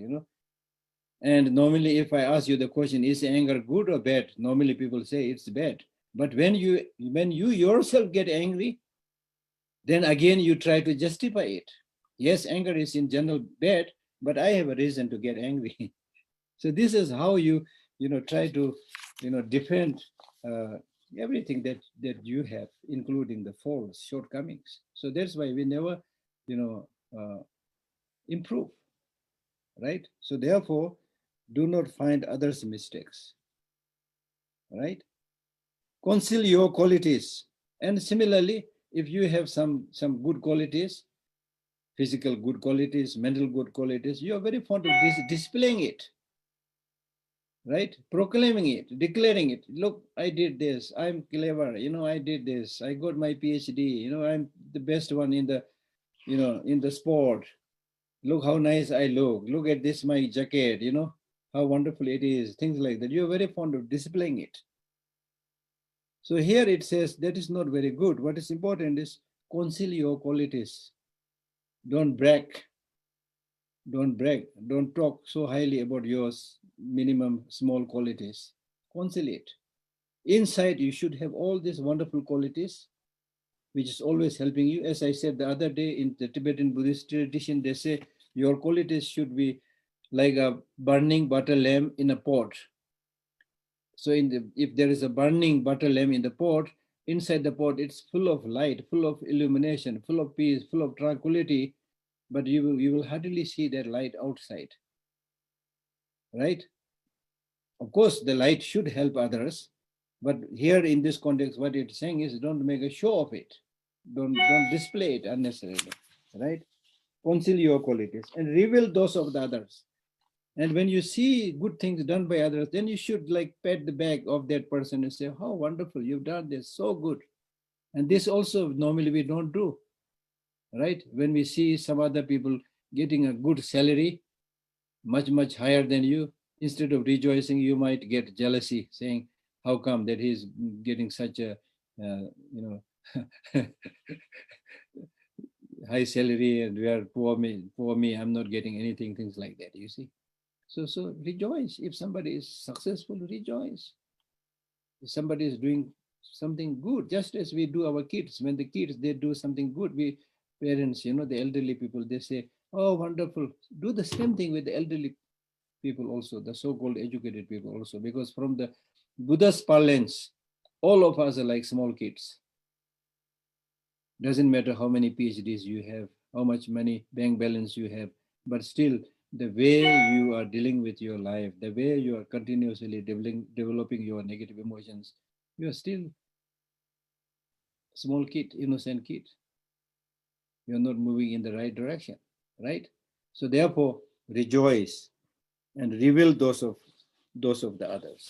And normally, if I ask you the question, is anger good or bad? Normally, people say it's bad. But when you yourself get angry, then again you try to justify it. Yes, anger is in general bad, but I have a reason to get angry. So this is how you try to defend everything that you have, including the faults, shortcomings. So that's why we never improve, right? So therefore, do not find others' mistakes, right? Conceal your qualities. And similarly, if you have some good qualities, physical good qualities, mental good qualities, you are very fond of displaying it, right? Proclaiming it, declaring it. Look, I did this. I'm clever. I did this. I got my PhD. I'm the best one in the, in the sport. Look how nice I look. Look at this, my jacket. How wonderful it is. Things like that. You're very fond of displaying it. So here it says that is not very good. What is important is conceal your qualities. Don't brag. Don't brag. Don't talk so highly about your minimum small qualities. Conceal it. Inside, you should have all these wonderful qualities, which is always helping you. As I said the other day in the Tibetan Buddhist tradition, they say your qualities should be like a burning butter lamp in a pot. So if there is a burning butter lamp in the pot, inside the pot, it's full of light, full of illumination, full of peace, full of tranquility, but you will hardly see that light outside, right? Of course, the light should help others, But here in this context, what it's saying is don't make a show of it. Don't display it unnecessarily, right? Conceal your qualities and reveal those of the others. And when you see good things done by others, then you should like pat the back of that person and say, how wonderful, you've done this, so good. And this also normally we don't do, right? When we see some other people getting a good salary, much higher than you, instead of rejoicing, you might get jealousy, saying, how come that he's getting such a, high salary and we are poor me, I'm not getting anything, things like that, you see. So rejoice. If somebody is successful, rejoice. If somebody is doing something good, just as we do our kids, when the kids, they do something good, we parents, the elderly people, they say, oh, wonderful. Do the same thing with the elderly people also, the so-called educated people also, because from the Buddha's parlance, all of us are like small kids. Doesn't matter how many PhDs you have, how much money, bank balance you have, but still the way you are dealing with your life, the way you are continuously developing your negative emotions, you are still small kid, innocent kid. You're not moving in the right direction, right? So therefore, rejoice and reveal those of the others,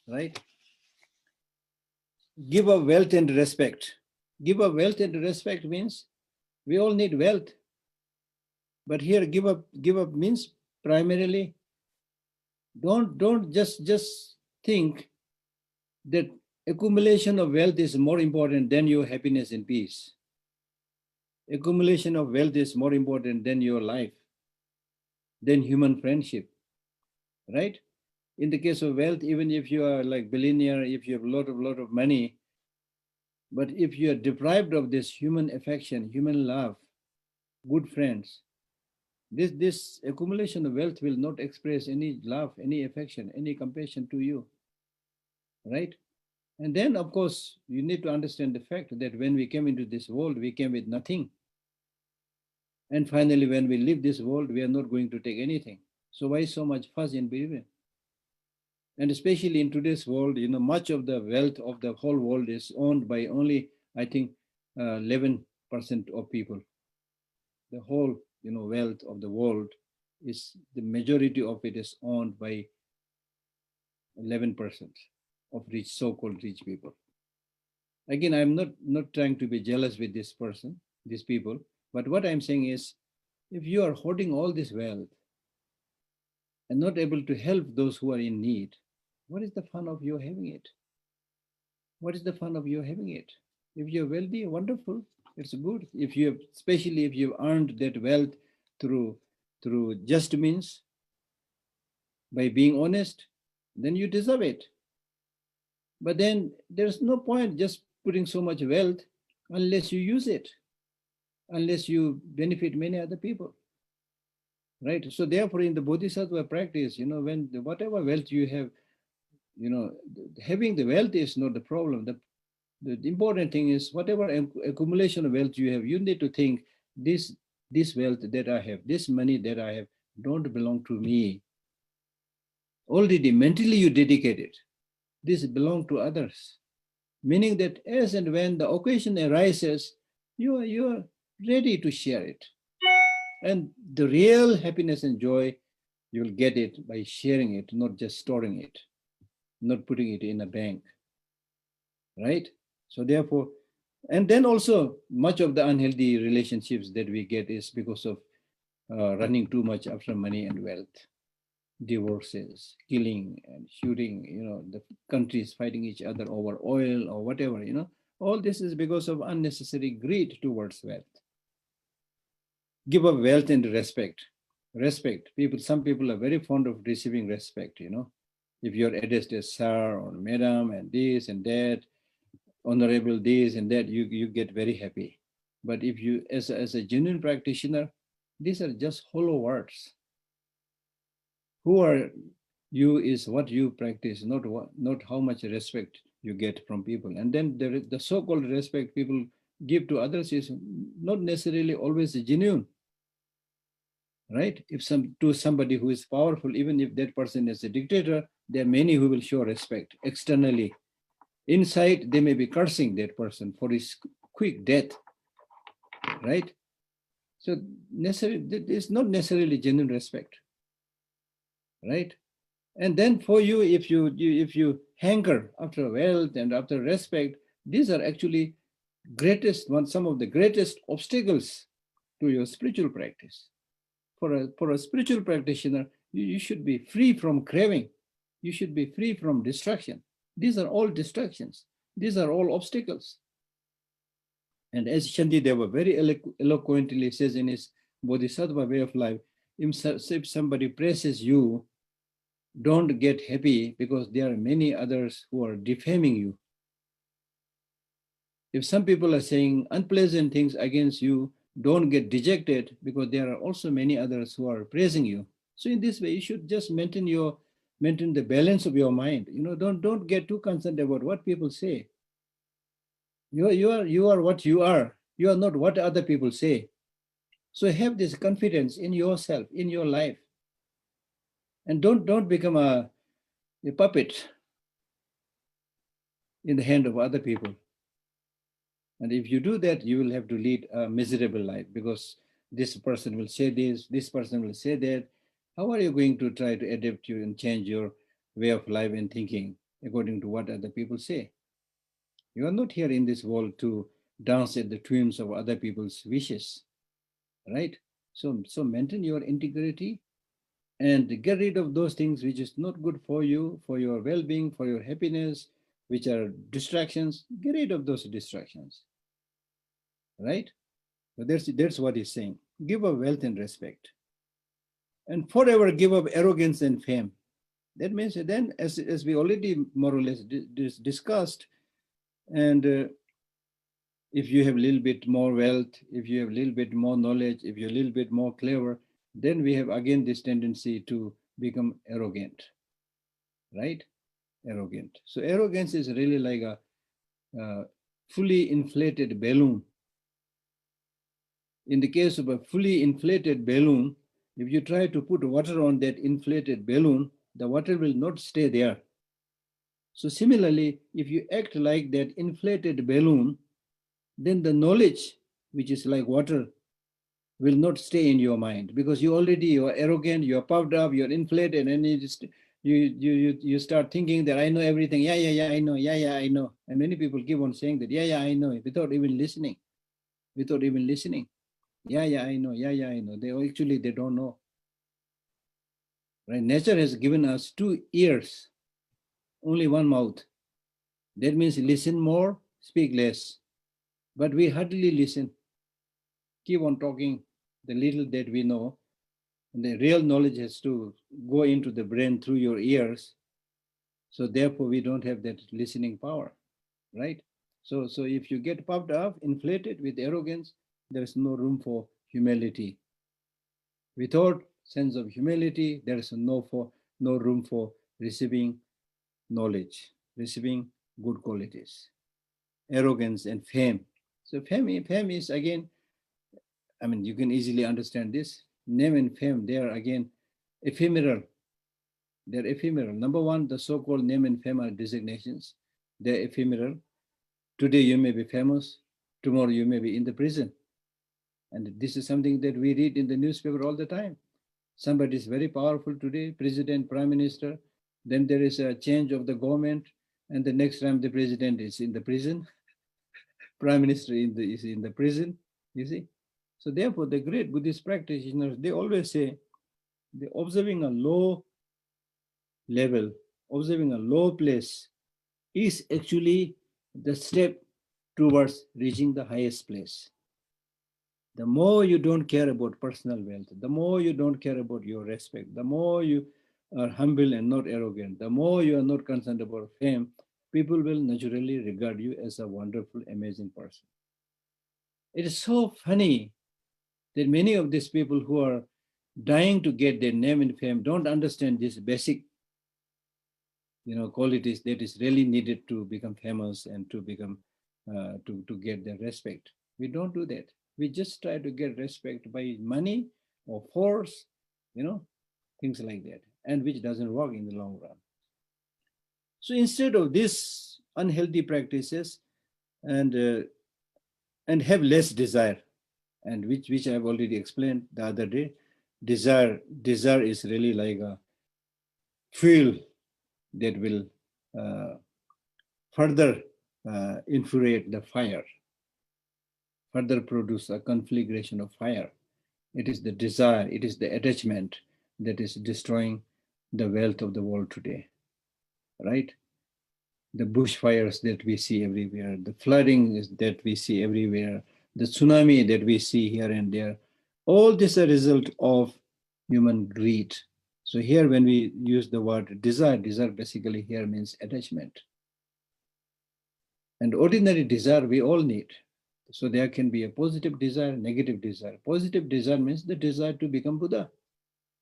right? Give up wealth and respect. Give up wealth and respect means we all need wealth. But here, give up means primarily, don't just think that accumulation of wealth is more important than your happiness and peace. Accumulation of wealth is more important than your life, than human friendship, right? In the case of wealth, even if you are like billionaire, if you have a lot of money, but if you are deprived of this human affection, human love, good friends, this accumulation of wealth will not express any love, any affection, any compassion to you, right? And then, of course, you need to understand the fact that when we came into this world, we came with nothing. And finally, when we leave this world, we are not going to take anything. So why so much fuss in between? And especially in today's world, much of the wealth of the whole world is owned by only, I think, 11% of people. The whole, wealth of the world is, the majority of it is owned by 11% of rich, so-called rich people. Again, I'm not trying to be jealous with this person, these people, but what I'm saying is, if you are hoarding all this wealth and not able to help those who are in need, what is the fun of you having it? What is the fun of you having it? If you're wealthy, wonderful, it's good. If you have, especially if you've earned that wealth through just means, by being honest, then you deserve it. But then there's no point just putting so much wealth unless you use it, unless you benefit many other people, right? So therefore, in the Bodhisattva practice, when whatever wealth you have, having the wealth is not the problem. The important thing is, whatever accumulation of wealth you have, you need to think, this wealth that I have, this money that I have, don't belong to me. Already mentally you dedicate it. This belongs to others. Meaning that as and when the occasion arises, you are ready to share it. And the real happiness and joy, you'll get it by sharing it, not just storing it, not putting it in a bank, right? So therefore, and then also much of the unhealthy relationships that we get is because of running too much after money and wealth. Divorces, killing and shooting, the countries fighting each other over oil or whatever, all this is because of unnecessary greed towards wealth. Give up wealth and respect. Respect. Some people are very fond of receiving respect, If you're addressed as sir or madam and this and that, honorable this and that, you get very happy. But if you, as a genuine practitioner, these are just hollow words. Who are you is what you practice, not how much respect you get from people. And then the so-called respect people give to others is not necessarily always genuine, right? If to somebody who is powerful, even if that person is a dictator, there are many who will show respect externally, Inside, they may be cursing that person for his quick death, right? So it's not necessarily genuine respect, right? And then for you, if you hanker after wealth and after respect, these are actually some of the greatest obstacles to your spiritual practice. For a spiritual practitioner, you should be free from craving. You should be free from distraction. These are all distractions. These are all obstacles. And as Shantideva very eloquently says in his Bodhisattva way of life, if somebody praises you, don't get happy because there are many others who are defaming you. If some people are saying unpleasant things against you, don't get dejected because there are also many others who are praising you. So in this way, you should just maintain the balance of your mind. Don't get too concerned about what people say. You are what you are. You are not what other people say. So have this confidence in yourself, in your life. And don't become a puppet in the hand of other people. And if you do that, you will have to lead a miserable life because this person will say this person will say that. How are you going to try to adapt you and change your way of life and thinking according to what other people say? You are not here in this world to dance at the tunes of other people's wishes, right? So maintain your integrity and get rid of those things which is not good for you, for your well-being, for your happiness, which are distractions. Get rid of those distractions, right? So that's what he's saying. Give up wealth and respect, and forever give up arrogance and fame. That means then, as we already more or less discussed, and if you have a little bit more wealth, if you have a little bit more knowledge, if you're a little bit more clever, then we have again this tendency to become arrogant, right? Arrogant. So arrogance is really like a fully inflated balloon. In the case of a fully inflated balloon, if you try to put water on that inflated balloon, the water will not stay there. So similarly, if you act like that inflated balloon, then the knowledge, which is like water, will not stay in your mind because you are arrogant, you're puffed up, you're inflated, and you start thinking that I know everything. Yeah, I know. Yeah, I know. And many people keep on saying that, yeah, I know, without even listening. Yeah, I know. Yeah, I know. They don't know. Right? Nature has given us 2 ears, only 1 mouth. That means listen more, speak less. But we hardly listen. Keep on talking the little that we know. And the real knowledge has to go into the brain through your ears. So therefore, we don't have that listening power, right? So if you get puffed up, inflated with arrogance, there is no room for humility. Without sense of humility, there is no room for receiving knowledge, receiving good qualities. Arrogance and fame. So fame is again, I mean, you can easily understand this. Name and fame, they are again ephemeral. They're ephemeral. Number one, the so-called name and fame are designations. They're ephemeral. Today you may be famous, tomorrow you may be in the prison. And this is something that we read in the newspaper all the time. Somebody is very powerful today, president, prime minister. Then there is a change of the government, and the next time the president is in the prison, prime minister is in the prison, you see. So therefore, the great Buddhist practitioners, they always say, they're observing a low level, observing a low place is actually the step towards reaching the highest place. The more you don't care about personal wealth, the more you don't care about your respect, the more you are humble and not arrogant, the more you are not concerned about fame, people will naturally regard you as a wonderful, amazing person. It is so funny that many of these people who are dying to get their name and fame don't understand this basic qualities that is really needed to become famous and to become to get their respect. We don't do that. We just try to get respect by money or force, things like that, and which doesn't work in the long run. So instead of this unhealthy practices and have less desire, and which I have already explained the other day. Desire is really like a fuel that will further infuriate the fire, further produce a conflagration of fire. It is the desire, it is the attachment that is destroying the wealth of the world today, right? The bushfires that we see everywhere, the flooding that we see everywhere, the tsunami that we see here and there, all this is a result of human greed. So here when we use the word desire basically here means attachment. And ordinary desire we all need. So there can be a positive desire, negative desire. Positive desire means the desire to become Buddha,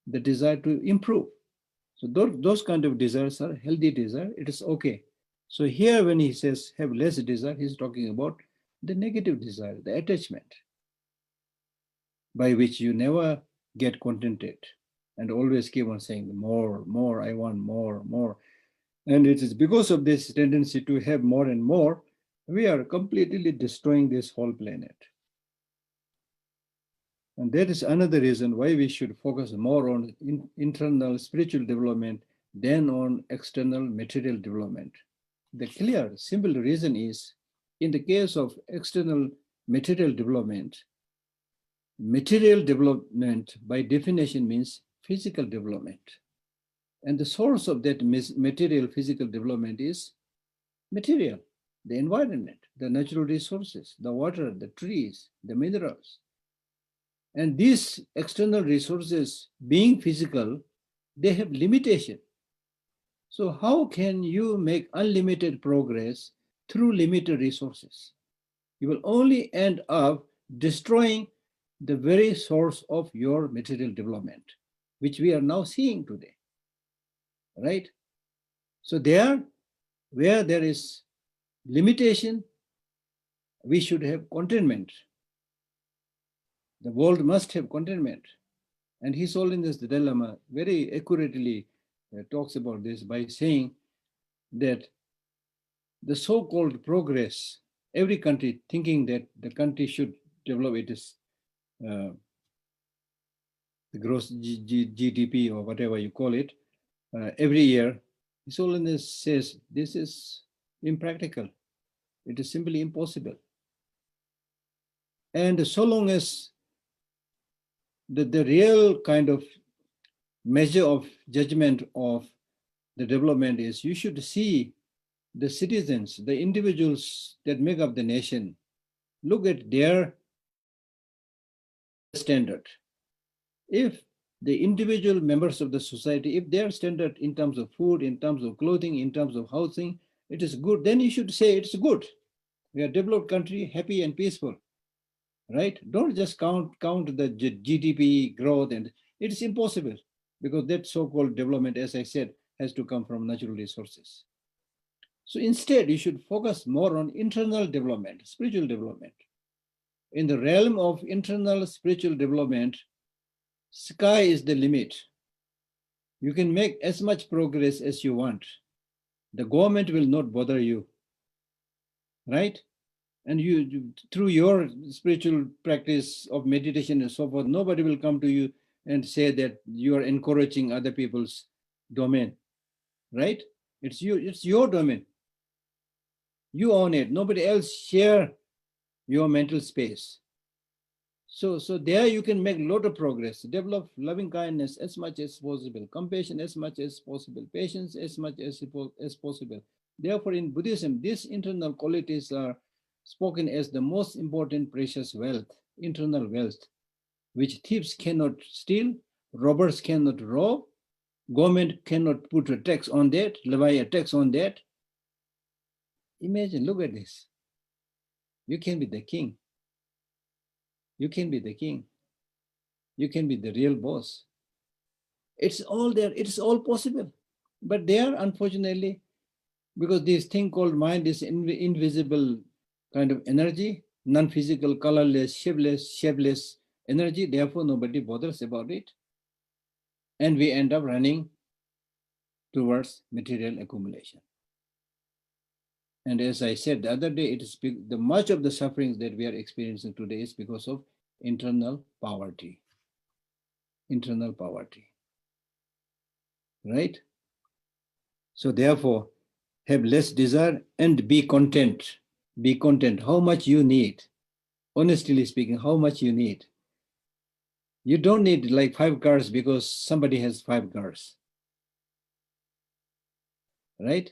the desire to improve. So those kind of desires are healthy desire, it is okay. So here when he says have less desire, he's talking about the negative desire, the attachment, by which you never get contented and always keep on saying more, I want more. And it is because of this tendency to have more and more, we are completely destroying this whole planet. And that is another reason why we should focus more on internal spiritual development than on external material development. The clear, simple reason is, in the case of external material development by definition means physical development. And the source of that material physical development is material, the environment, the natural resources, the water, the trees, the minerals. And these external resources, being physical, they have limitation. So how can you make unlimited progress through limited resources? You will only end up destroying the very source of your material development, which we are now seeing today, right? So there, where there is limitation, we should have contentment. The world must have contentment. And His Holiness the Dalai Lama very accurately talks about this by saying that the so-called progress, every country thinking that the country should develop its the gross GDP or whatever you call it, every year, His Holiness says this is impractical. It is simply impossible. And so long as the real kind of measure of judgment of the development is, you should see the citizens, the individuals that make up the nation, look at their standard. If the individual members of the society, if their standard in terms of food, in terms of clothing, in terms of housing, it is good, then you should say it's good. We are a developed country, happy and peaceful, right? Don't just count the GDP growth, and it is impossible because that so-called development, as I said, has to come from natural resources. So instead, you should focus more on internal development, spiritual development. In the realm of internal spiritual development, sky is the limit. You can make as much progress as you want. The government will not bother you, right? And you, through your spiritual practice of meditation and so forth, nobody will come to you and say that you are encouraging other people's domain, right? It's your domain. You own it. Nobody else share your mental space. So there you can make a lot of progress. Develop loving kindness as much as possible, compassion as much as possible, patience as much as possible. Therefore, in Buddhism, these internal qualities are spoken as the most important precious wealth, internal wealth, which thieves cannot steal, robbers cannot rob, government cannot put a tax on that, levy a tax on that. Imagine, look at this. You can be the king. You can be the king. You can be the real boss. It's all there. It's all possible. But there, unfortunately, because this thing called mind is invisible kind of energy, non-physical, colorless, shapeless energy, therefore nobody bothers about it. And we end up running towards material accumulation. And as I said the other day, it is the much of the sufferings that we are experiencing today is because of internal poverty. Internal poverty. Right? So therefore, have less desire and be content. Be content. How much you need? Honestly speaking, how much you need? You don't need like 5 cars because somebody has 5 cars. Right?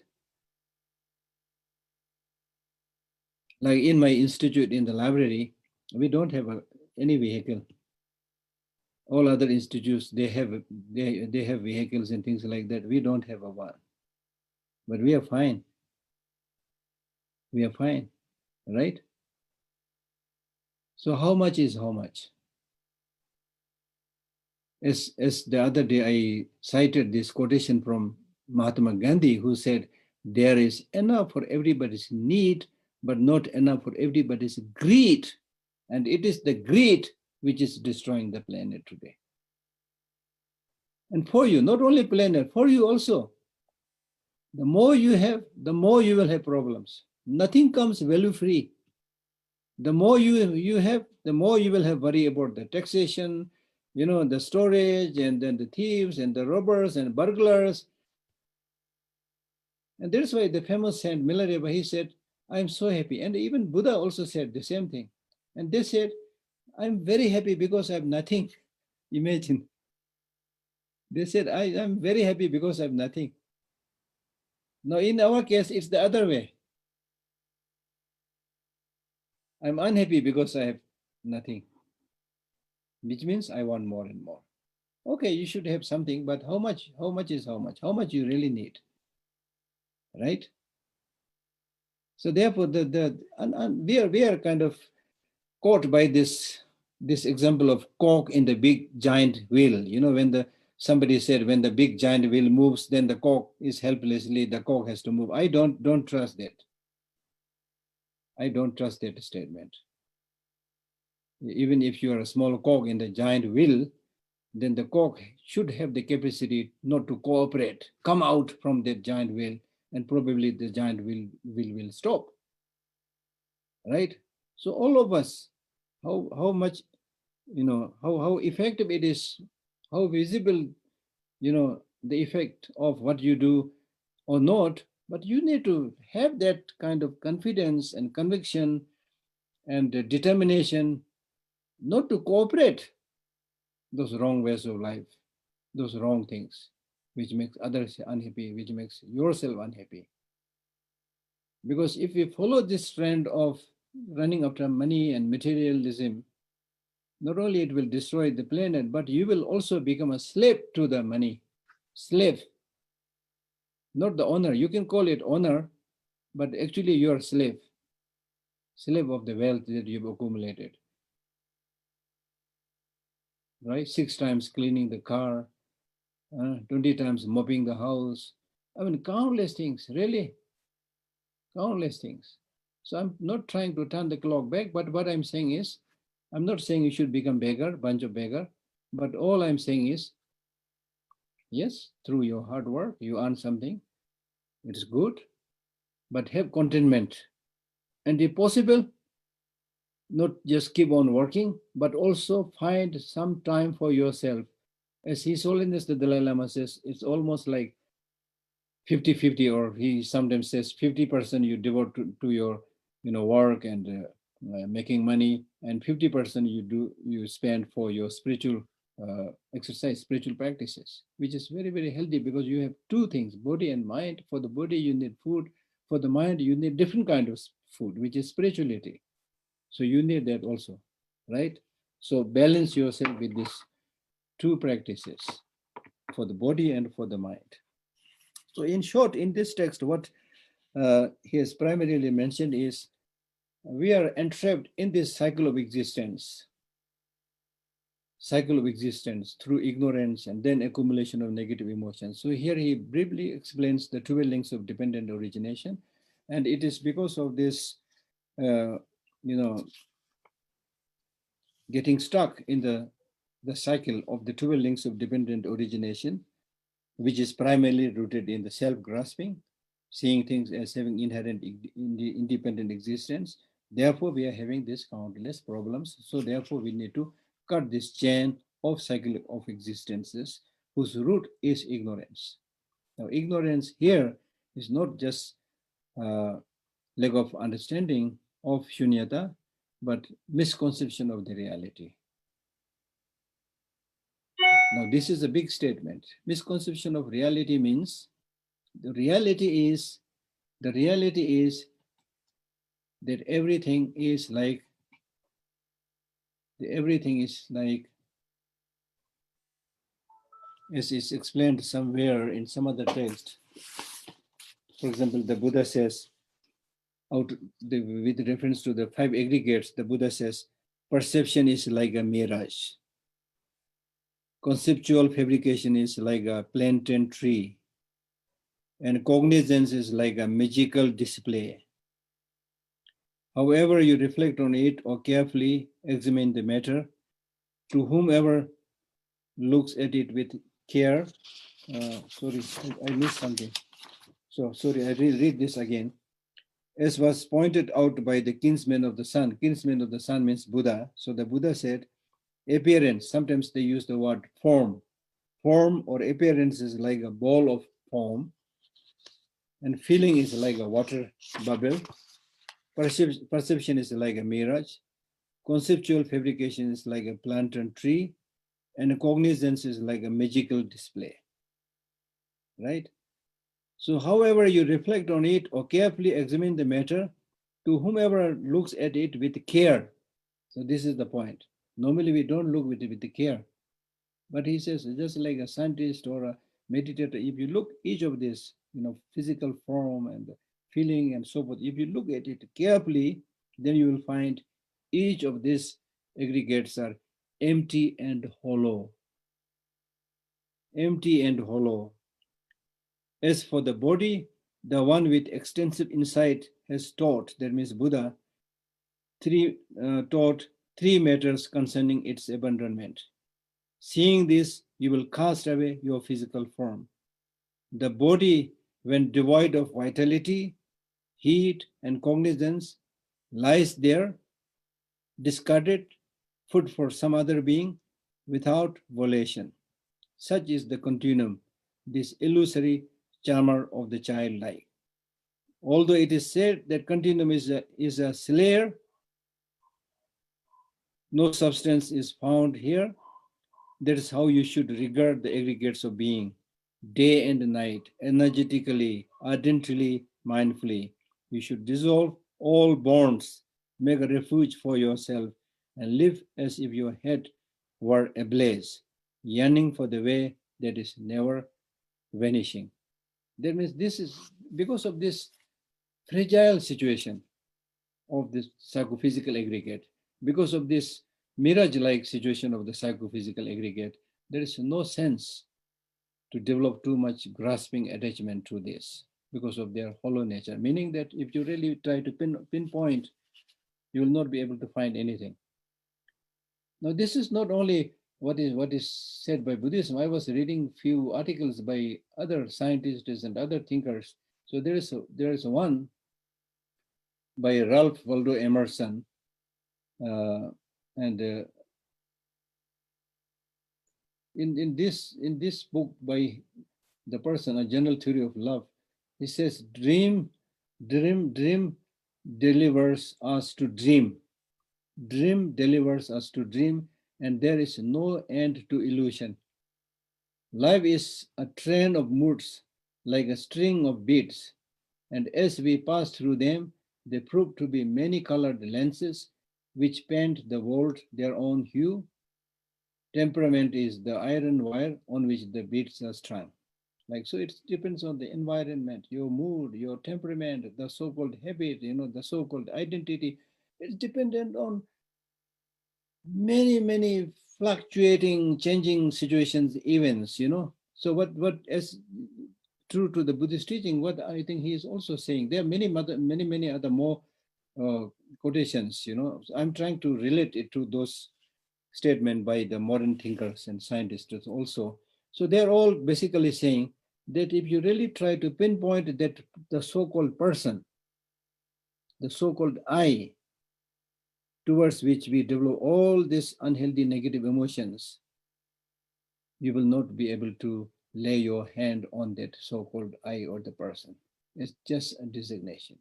Like in my institute, in the library, we don't have any vehicle. All other institutes, they have vehicles and things like that. We don't have a one. But we are fine. We are fine. Right? So how much is how much? As the other day I cited this quotation from Mahatma Gandhi, who said, there is enough for everybody's need, but not enough for everybody's greed. And it is the greed which is destroying the planet today. And for you, not only planet, for you also. The more you have, the more you will have problems. Nothing comes value free. The more you have, the more you will have worry about the taxation, the storage, and then the thieves and the robbers and burglars. And that's why the famous saint Milarepa, he said, I'm so happy. And even Buddha also said the same thing. And they said, I'm very happy because I have nothing. Imagine. They said, I'm very happy because I have nothing. Now, in our case, it's the other way. I'm unhappy because I have nothing, which means I want more and more. Okay, you should have something, but how much? How much is how much? How much you really need, right? So therefore, we are kind of caught by this example of cork in the big giant wheel. When somebody said when the big giant wheel moves, then the cork is helplessly, the cork has to move. I don't trust that. I don't trust that statement. Even if you are a small cog in the giant wheel, then the cog should have the capacity not to cooperate, come out from that giant wheel, and probably the giant wheel will stop. Right? So all of us, how much, how effective it is, how visible, the effect of what you do or not, but you need to have that kind of confidence and conviction and determination not to cooperate those wrong ways of life, those wrong things, which makes others unhappy, which makes yourself unhappy. Because if we follow this trend of running after money and materialism, not only it will destroy the planet, but you will also become a slave to the money. Slave, not the owner. You can call it owner, but actually you are slave. Slave of the wealth that you've accumulated. Right? 6 times cleaning the car, 20 times mopping the house. I mean, countless things, really. Countless things. So I'm not trying to turn the clock back, but what I'm saying is, I'm not saying you should become beggar, bunch of beggar, but all I'm saying is, yes, through your hard work, you earn something. It is good, but have contentment. And if possible, not just keep on working, but also find some time for yourself. As His Holiness the Dalai Lama says, it's almost like 50-50, or he sometimes says 50% you devote to your work and making money, and 50% you spend for your spiritual exercise, spiritual practices, which is very, very healthy, because you have 2 things, body and mind. For the body, you need food. For the mind, you need different kind of food, which is spirituality. So you need that also, right? So balance yourself with these 2 practices, for the body and for the mind. So in short, in this text, what he has primarily mentioned is we are entrapped in this cycle of existence through ignorance and then accumulation of negative emotions. So here he briefly explains the 12 links of dependent origination. And it is because of this, getting stuck in the cycle of the 12 links of dependent origination, which is primarily rooted in the self-grasping. seeing things as having inherent independent existence. Therefore, we are having these countless problems. So therefore, we need to cut this chain of cycle of existences whose root is ignorance. Now, ignorance here is not just lack of understanding of shunyata, but misconception of the reality. Now, this is a big statement. Misconception of reality means the reality is that everything is like as is explained somewhere in some other text. For example, the Buddha says, with reference to the 5 aggregates, the Buddha says, perception is like a mirage. Conceptual fabrication is like a plantain tree. And cognizance is like a magical display. However you reflect on it or carefully examine the matter, to whomever looks at it with care, sorry, I missed something. So sorry, I read this again. As was pointed out by the kinsman of the sun. Kinsman of the sun means Buddha. So the Buddha said, appearance, sometimes they use the word form. Form or appearance is like a ball of foam, and feeling is like a water bubble. Perception is like a mirage. Conceptual fabrication is like a plantain tree, and cognizance is like a magical display. Right? So however you reflect on it or carefully examine the matter, to whomever looks at it with care. So this is the point. Normally we don't look with it with care. But he says, just like a scientist or a meditator, if you look each of this, physical form and feeling and so forth, if you look at it carefully, then you will find each of these aggregates are empty and hollow. Empty and hollow. As for the body, the one with extensive insight has taught, that means Buddha, taught 3 matters concerning its abandonment. Seeing this, you will cast away your physical form. The body, when devoid of vitality, heat, and cognizance, lies there, discarded, food for some other being, without volition. Such is the continuum, this illusory charmer of the child life. Although it is said that continuum is a slayer, no substance is found here. That is how you should regard the aggregates of being, day and night, energetically, ardently, mindfully. You should dissolve all bonds, make a refuge for yourself, and live as if your head were ablaze, yearning for the way that is never vanishing. That means this is because of this fragile situation of this psychophysical aggregate, because of this mirage-like situation of the psychophysical aggregate, there is no sense to develop too much grasping attachment to this because of their hollow nature, meaning that if you really try to pinpoint, you will not be able to find anything. Now, this is not only what is said by Buddhism. I was reading few articles by other scientists and other thinkers. So there is one by Ralph Waldo Emerson, and in this book by the person, A General Theory of Love, he says, dream delivers us to dream. Dream delivers us to dream, and there is no end to illusion. Life is a train of moods, like a string of beads, and as we pass through them, they prove to be many-colored lenses which paint the world their own hue. Temperament is the iron wire on which the beads are strung. So it depends on the environment, your mood, your temperament, the so-called habit, the so-called identity. It's dependent on many fluctuating, changing situations, events, So what as true to the Buddhist teaching, what I think he is also saying, there are many other more quotations, I'm trying to relate it to those statements by the modern thinkers and scientists also. So they're all basically saying that if you really try to pinpoint that the so-called person, the so-called I, towards which we develop all these unhealthy negative emotions, you will not be able to lay your hand on that so-called I or the person. It's just a designation.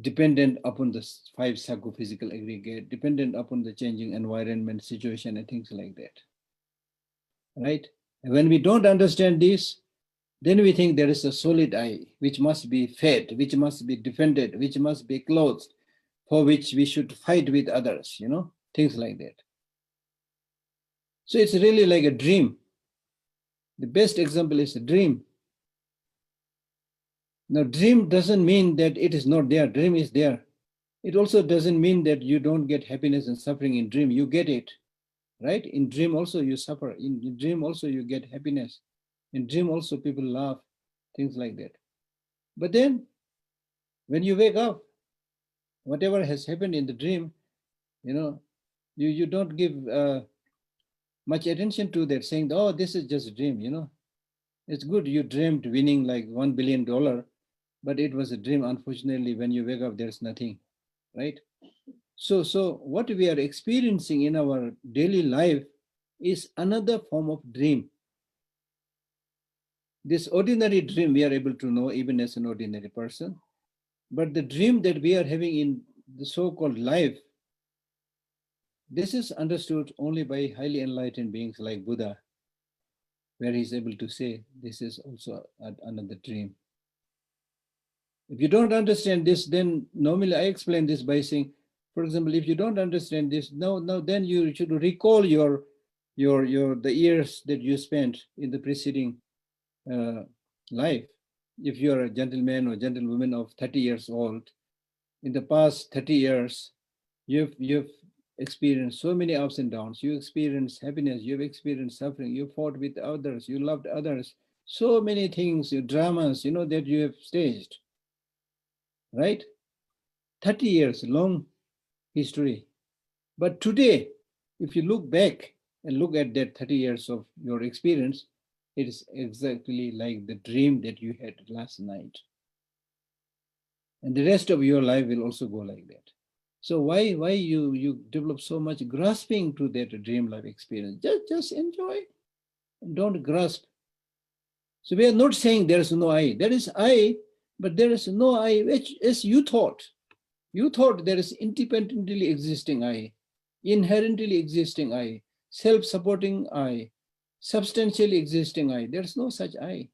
Dependent upon the 5 psychophysical aggregate, dependent upon the changing environment, situation, and things like that. Right? And when we don't understand this, then we think there is a solid I, which must be fed, which must be defended, which must be clothed, for which we should fight with others, things like that. So it's really like a dream. The best example is a dream. Now, dream doesn't mean that it is not there. Dream is there. It also doesn't mean that you don't get happiness and suffering in dream. You get it, right? In dream also you suffer. In dream also you get happiness. In dream also people laugh, things like that. But then when you wake up, whatever has happened in the dream, you don't give much attention to that, saying, oh, this is just a dream, It's good you dreamed winning like $1 billion, but it was a dream. Unfortunately, when you wake up, there's nothing, right? So what we are experiencing in our daily life is another form of dream. This ordinary dream we are able to know even as an ordinary person, but the dream that we are having in the so-called life, this is understood only by highly enlightened beings like Buddha, where he's able to say this is also another dream. If you don't understand this, then normally I explain this by saying, for example, if you don't understand this, now then you should recall the years that you spent in the preceding life. If you are a gentleman or gentlewoman of 30 years old, in the past 30 years, you've experienced so many ups and downs. You experienced happiness, you've experienced suffering, you fought with others, you loved others, so many things, your dramas, that you have staged, right? 30 years, long history. But today, if you look back and look at that 30 years of your experience, it is exactly like the dream that you had last night. And the rest of your life will also go like that. So why you develop so much grasping to that dream life experience? Just enjoy and don't grasp. So we are not saying there is no I. There is I, but there is no I, which is you thought. You thought there is independently existing I, inherently existing I, self-supporting I, substantially existing I. There's no such I.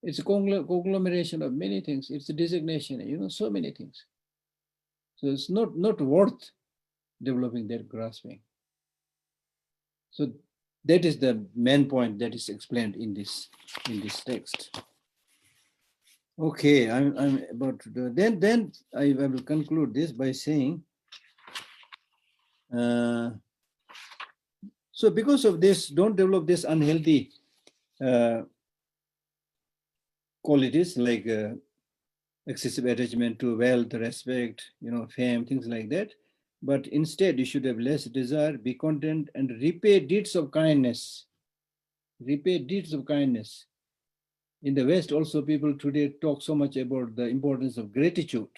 It's a conglomeration of many things. It's a designation, so many things. So it's not worth developing that grasping. So that is the main point that is explained in this text. Okay, I'm about to do. Then I will conclude this by saying, so because of this, don't develop this unhealthy qualities like excessive attachment to wealth, respect, fame, things like that. But instead, you should have less desire, be content, and repay deeds of kindness. Repay deeds of kindness. In the West, also, people today talk so much about the importance of gratitude.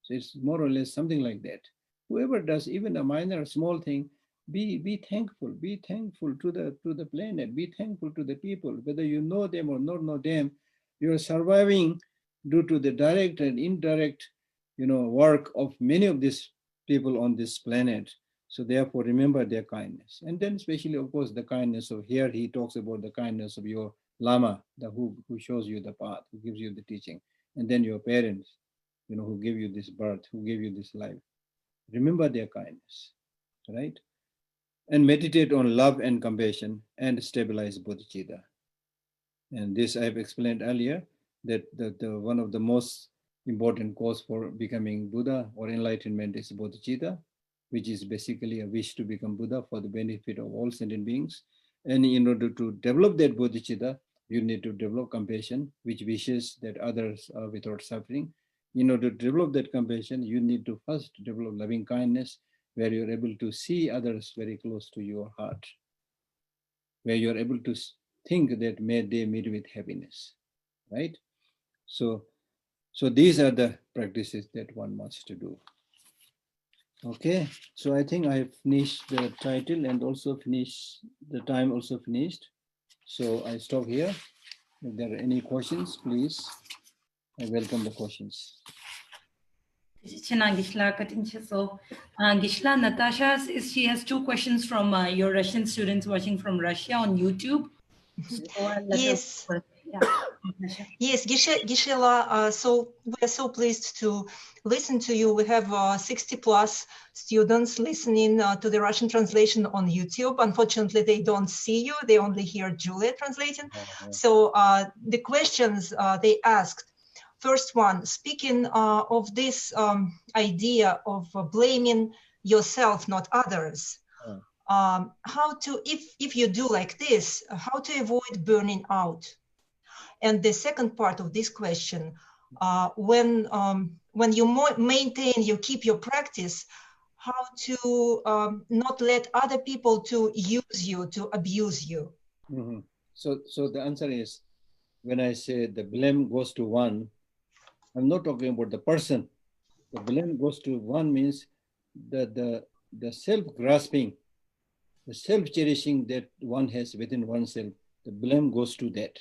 So it's more or less something like that. Whoever does even a minor, small thing, be thankful. Be thankful to the planet. Be thankful to the people, whether you know them or not know them. You are surviving due to the direct and indirect, work of many of these people on this planet. So therefore, remember their kindness. And then especially, of course, the kindness of here, he talks about the kindness of your Lama, who shows you the path, who gives you the teaching. And then your parents, who give you this birth, who give you this life. Remember their kindness, right? And meditate on love and compassion and stabilize bodhicitta. And this I have explained earlier, that the one of the most important cause for becoming Buddha or enlightenment is bodhicitta, which is basically a wish to become Buddha for the benefit of all sentient beings. And in order to develop that bodhicitta, you need to develop compassion, which wishes that others are without suffering. In order to develop that compassion, you need to first develop loving kindness, where you're able to see others very close to your heart, where you're able to think that may they meet with happiness, right? So these are the practices that one must to do. Okay, so I think I have finished the title and also finished the time also finished. So I stop here. If there are any questions, please, I welcome the questions. So, Gishla, Natasha says she has 2 questions from your Russian students watching from Russia on YouTube. So I'll let her Yes. first. Yeah, Natasha. Yes, Gisela, so we're so pleased to listen to you. We have 60 plus students listening to the Russian translation on YouTube. Unfortunately, they don't see you. They only hear Julia translating. So the questions they asked, first one, speaking of this idea of blaming yourself, not others, how to, if you do like this, how to avoid burning out? And the second part of this question, when you maintain, you keep your practice, how to not let other people to use you, to abuse you? Mm-hmm. So the answer is, when I say the blame goes to one, I'm not talking about the person. The blame goes to one means the self-grasping, the self-cherishing that one has within oneself, the blame goes to that.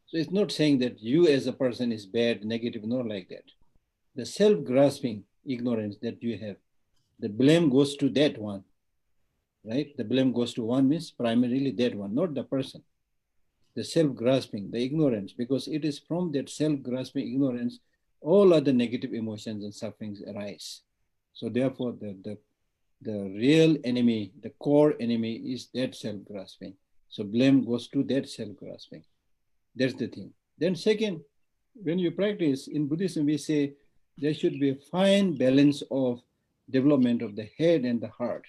So it's not saying that you as a person is bad, negative, not like that. The self-grasping ignorance that you have, the blame goes to that one, right? The blame goes to one means primarily that one, not the person. The self-grasping, the ignorance, because it is from that self-grasping ignorance, all other negative emotions and sufferings arise. So therefore, the real enemy, the core enemy is that self-grasping. So blame goes to that self-grasping. That's the thing. Then second, when you practice, in Buddhism, we say there should be a fine balance of development of the head and the heart.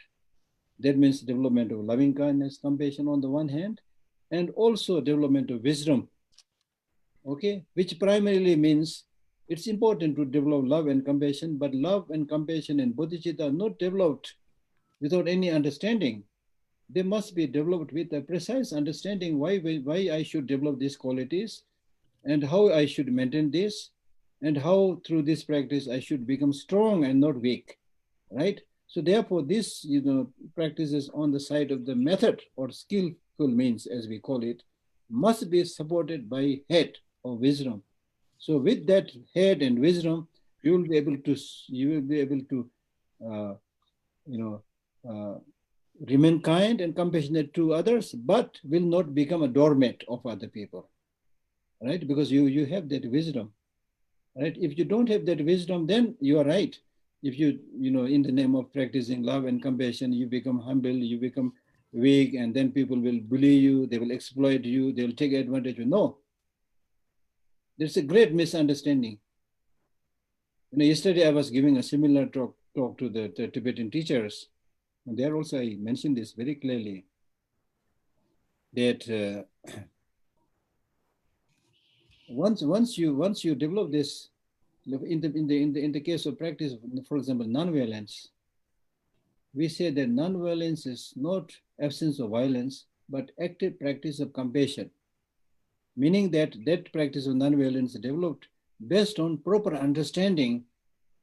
That means development of loving kindness, compassion on the one hand, and also development of wisdom, okay? Which primarily means it's important to develop love and compassion, but love and compassion and bodhichitta are not developed without any understanding. They must be developed with a precise understanding why I should develop these qualities and how I should maintain this and how through this practice I should become strong and not weak, right? So therefore this, practices on the side of the method or skillful means, as we call it, must be supported by head or wisdom. So with that head and wisdom, you will be able to remain kind and compassionate to others, but will not become a doormat of other people, right? Because you have that wisdom, right? If you don't have that wisdom, then you are right. If you in the name of practicing love and compassion, you become humble, you become weak, and then people will bully you, they will exploit you, they will take advantage of you. No, there's a great misunderstanding. Yesterday I was giving a similar talk to the Tibetan teachers. And there also I mentioned this very clearly, that once you develop this, in the case of practice, for example, non-violence, we say that non-violence is not absence of violence, but active practice of compassion, meaning that practice of non-violence is developed based on proper understanding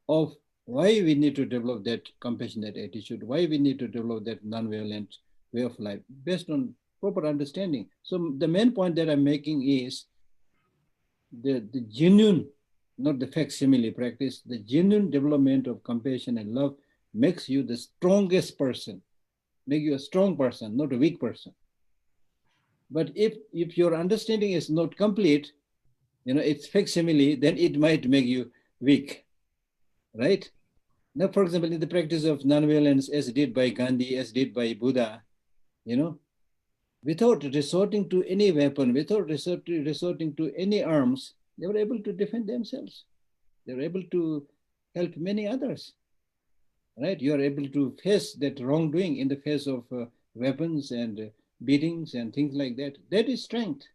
of why we need to develop that compassionate attitude, why we need to develop that non-violent way of life, based on proper understanding. So the main point that I'm making is the genuine, not the facsimile practice, the genuine development of compassion and love makes you the strongest person, make you a strong person, not a weak person. But if your understanding is not complete, it's facsimile, then it might make you weak, right? Now, for example, in the practice of nonviolence, as did by Gandhi, as did by Buddha, without resorting to any weapon, without resorting to any arms, they were able to defend themselves. They were able to help many others, right? You are able to face that wrongdoing in the face of weapons and beatings and things like that. That is strength.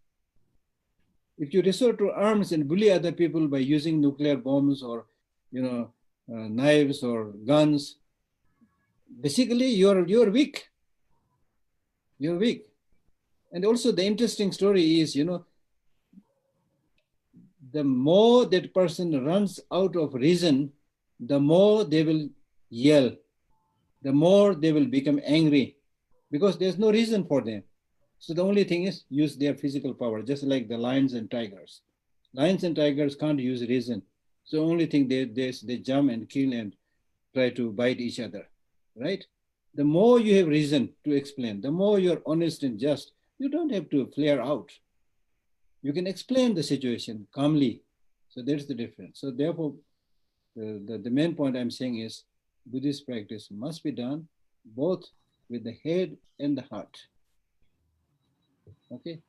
If you resort to arms and bully other people by using nuclear bombs or, knives or guns, basically you're weak. You're weak. And also the interesting story is, the more that person runs out of reason, the more they will yell, the more they will become angry, because there's no reason for them. So the only thing is use their physical power, just like the lions and tigers. Lions and tigers can't use reason. So the only thing they jump and kill and try to bite each other, right? The more you have reason to explain, the more you're honest and just, you don't have to flare out. You can explain the situation calmly. So that's the difference. So therefore, the main point I'm saying is Buddhist practice must be done both with the head and the heart. Okay.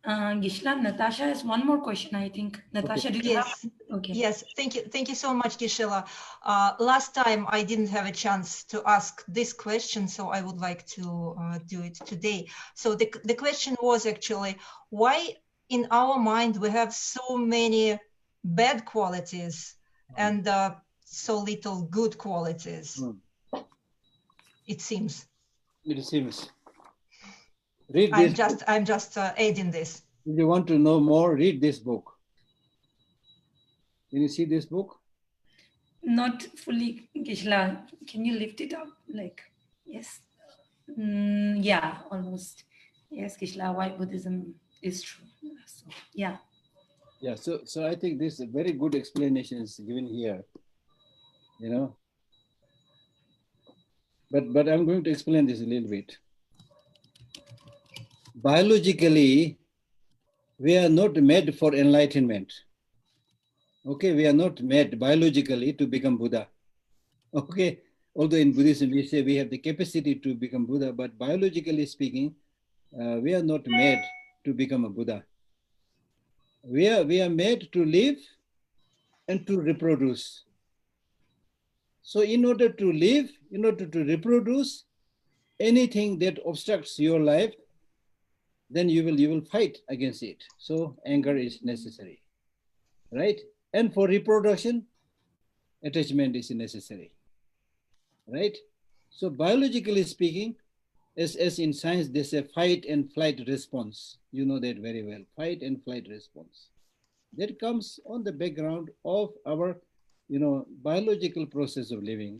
Gisela, Natasha has one more question, I think. Natasha, Okay. did you Yes. have? Okay. Yes, thank you so much, Geshe. Last time I didn't have a chance to ask this question, so I would like to do it today. So the question was actually, why in our mind we have so many bad qualities and so little good qualities? It seems. It seems. Read this. I'm just adding this. If you want to know more, read this book. Can you see this book? Not fully, Gisela. Can you lift it up? Like, yes. Yeah, almost. Yes, Gisela, why Buddhism is true. So, yeah. Yeah, so I think this is a very good explanation is given here, But I'm going to explain this a little bit. Biologically, we are not made for enlightenment. Okay, we are not made biologically to become Buddha. Okay, although in Buddhism we say we have the capacity to become Buddha, but biologically speaking, we are not made to become a Buddha. We are made to live and to reproduce. So in order to live, in order to reproduce, anything that obstructs your life, then you will fight against it. So anger is necessary, right? And for reproduction, attachment is necessary, right? So biologically speaking, as in science, there's a fight and flight response. You know that very well, fight and flight response. That comes on the background of our, biological process of living,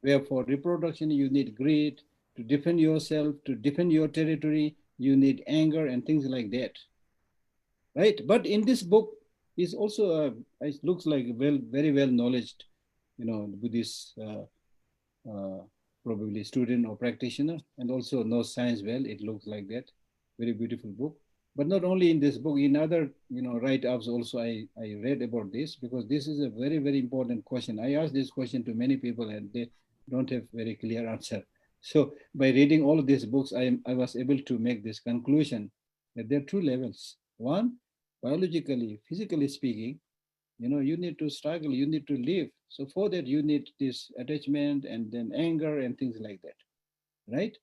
where for reproduction, you need greed, to defend yourself, to defend your territory, you need anger and things like that, right? But in this book is also, it looks like very well knowledged, Buddhist probably student or practitioner, and also knows science well. It looks like that. Very beautiful book. But not only in this book, in other write-ups also I read about this, because this is a very, very important question. I asked this question to many people and they don't have very clear answer. So by reading all of these books, I was able to make this conclusion that there are two levels. One, biologically, physically speaking, you need to struggle, you need to live. So for that, you need this attachment and then anger and things like that, right?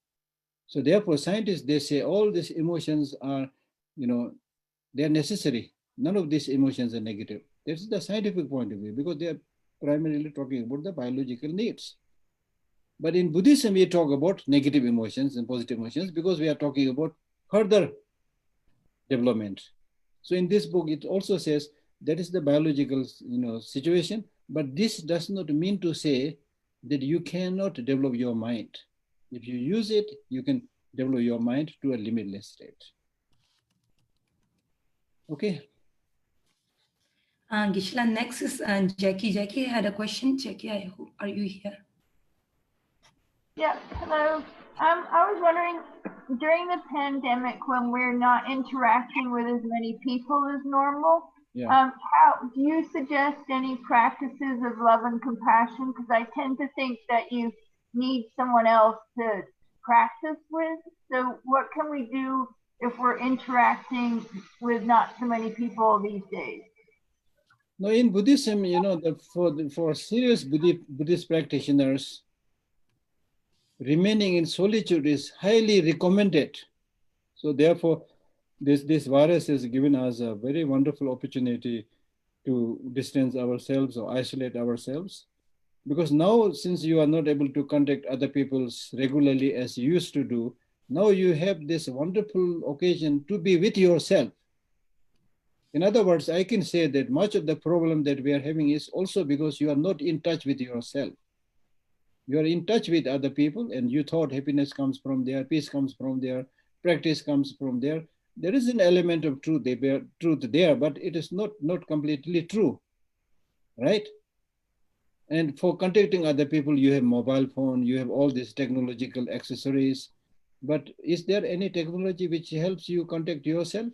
So therefore, scientists, they say all these emotions are, they're necessary. None of these emotions are negative. This is the scientific point of view, because they are primarily talking about the biological needs. But in Buddhism, we talk about negative emotions and positive emotions because we are talking about further development. So in this book, it also says that is the biological, situation, but this does not mean to say that you cannot develop your mind. If you use it, you can develop your mind to a limitless state. Okay. Gisela, next is Jackie. Jackie had a question. Jackie, I hope, are you here? Yeah, hello. I was wondering, during the pandemic, when we're not interacting with as many people as normal, how do you suggest any practices of love and compassion? Because I tend to think that you need someone else to practice with. So what can we do if we're interacting with not so many people these days? No, in Buddhism, for serious Buddhist practitioners, remaining in solitude is highly recommended. So therefore, this virus has given us a very wonderful opportunity to distance ourselves or isolate ourselves. Because now, since you are not able to contact other people regularly as you used to do, Now you have this wonderful occasion to be with yourself. In other words, I can say that much of the problem that we are having is also because you are not in touch with yourself. You are in touch with other people and you thought happiness comes from there, peace comes from there, practice comes from there. There is an element of truth there, but it is not completely true, right? And for contacting other people, you have mobile phone, you have all these technological accessories, but is there any technology which helps you contact yourself?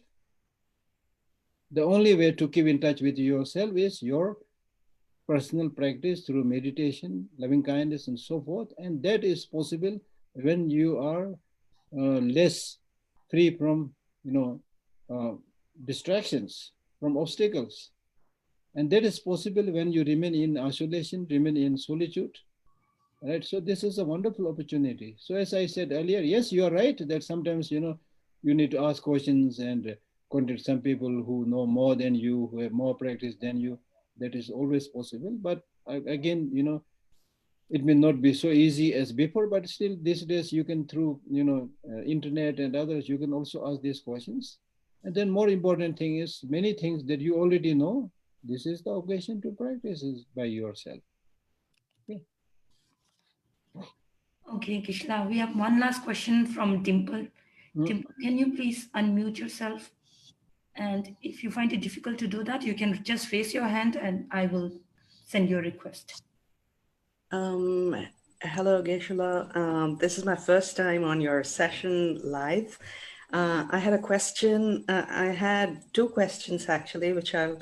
The only way to keep in touch with yourself is your personal practice through meditation, loving kindness, and so forth. And that is possible when you are less free from, distractions, from obstacles. And that is possible when you remain in isolation, remain in solitude. Right? So this is a wonderful opportunity. So as I said earlier, yes, you are right that sometimes, you need to ask questions and contact some people who know more than you, who have more practice than you. That is always possible. But again, it may not be so easy as before, but still these days you can through, internet and others, you can also ask these questions. And then more important thing is many things that you already know, this is the occasion to practice is by yourself. Okay. Okay, Kishla, we have one last question from Dimple. Dimple, can you please unmute yourself? And if you find it difficult to do that, you can just raise your hand and I will send you a request. Hello, Geshe. This is my first time on your session live. I had a question. I had two questions actually, which I'll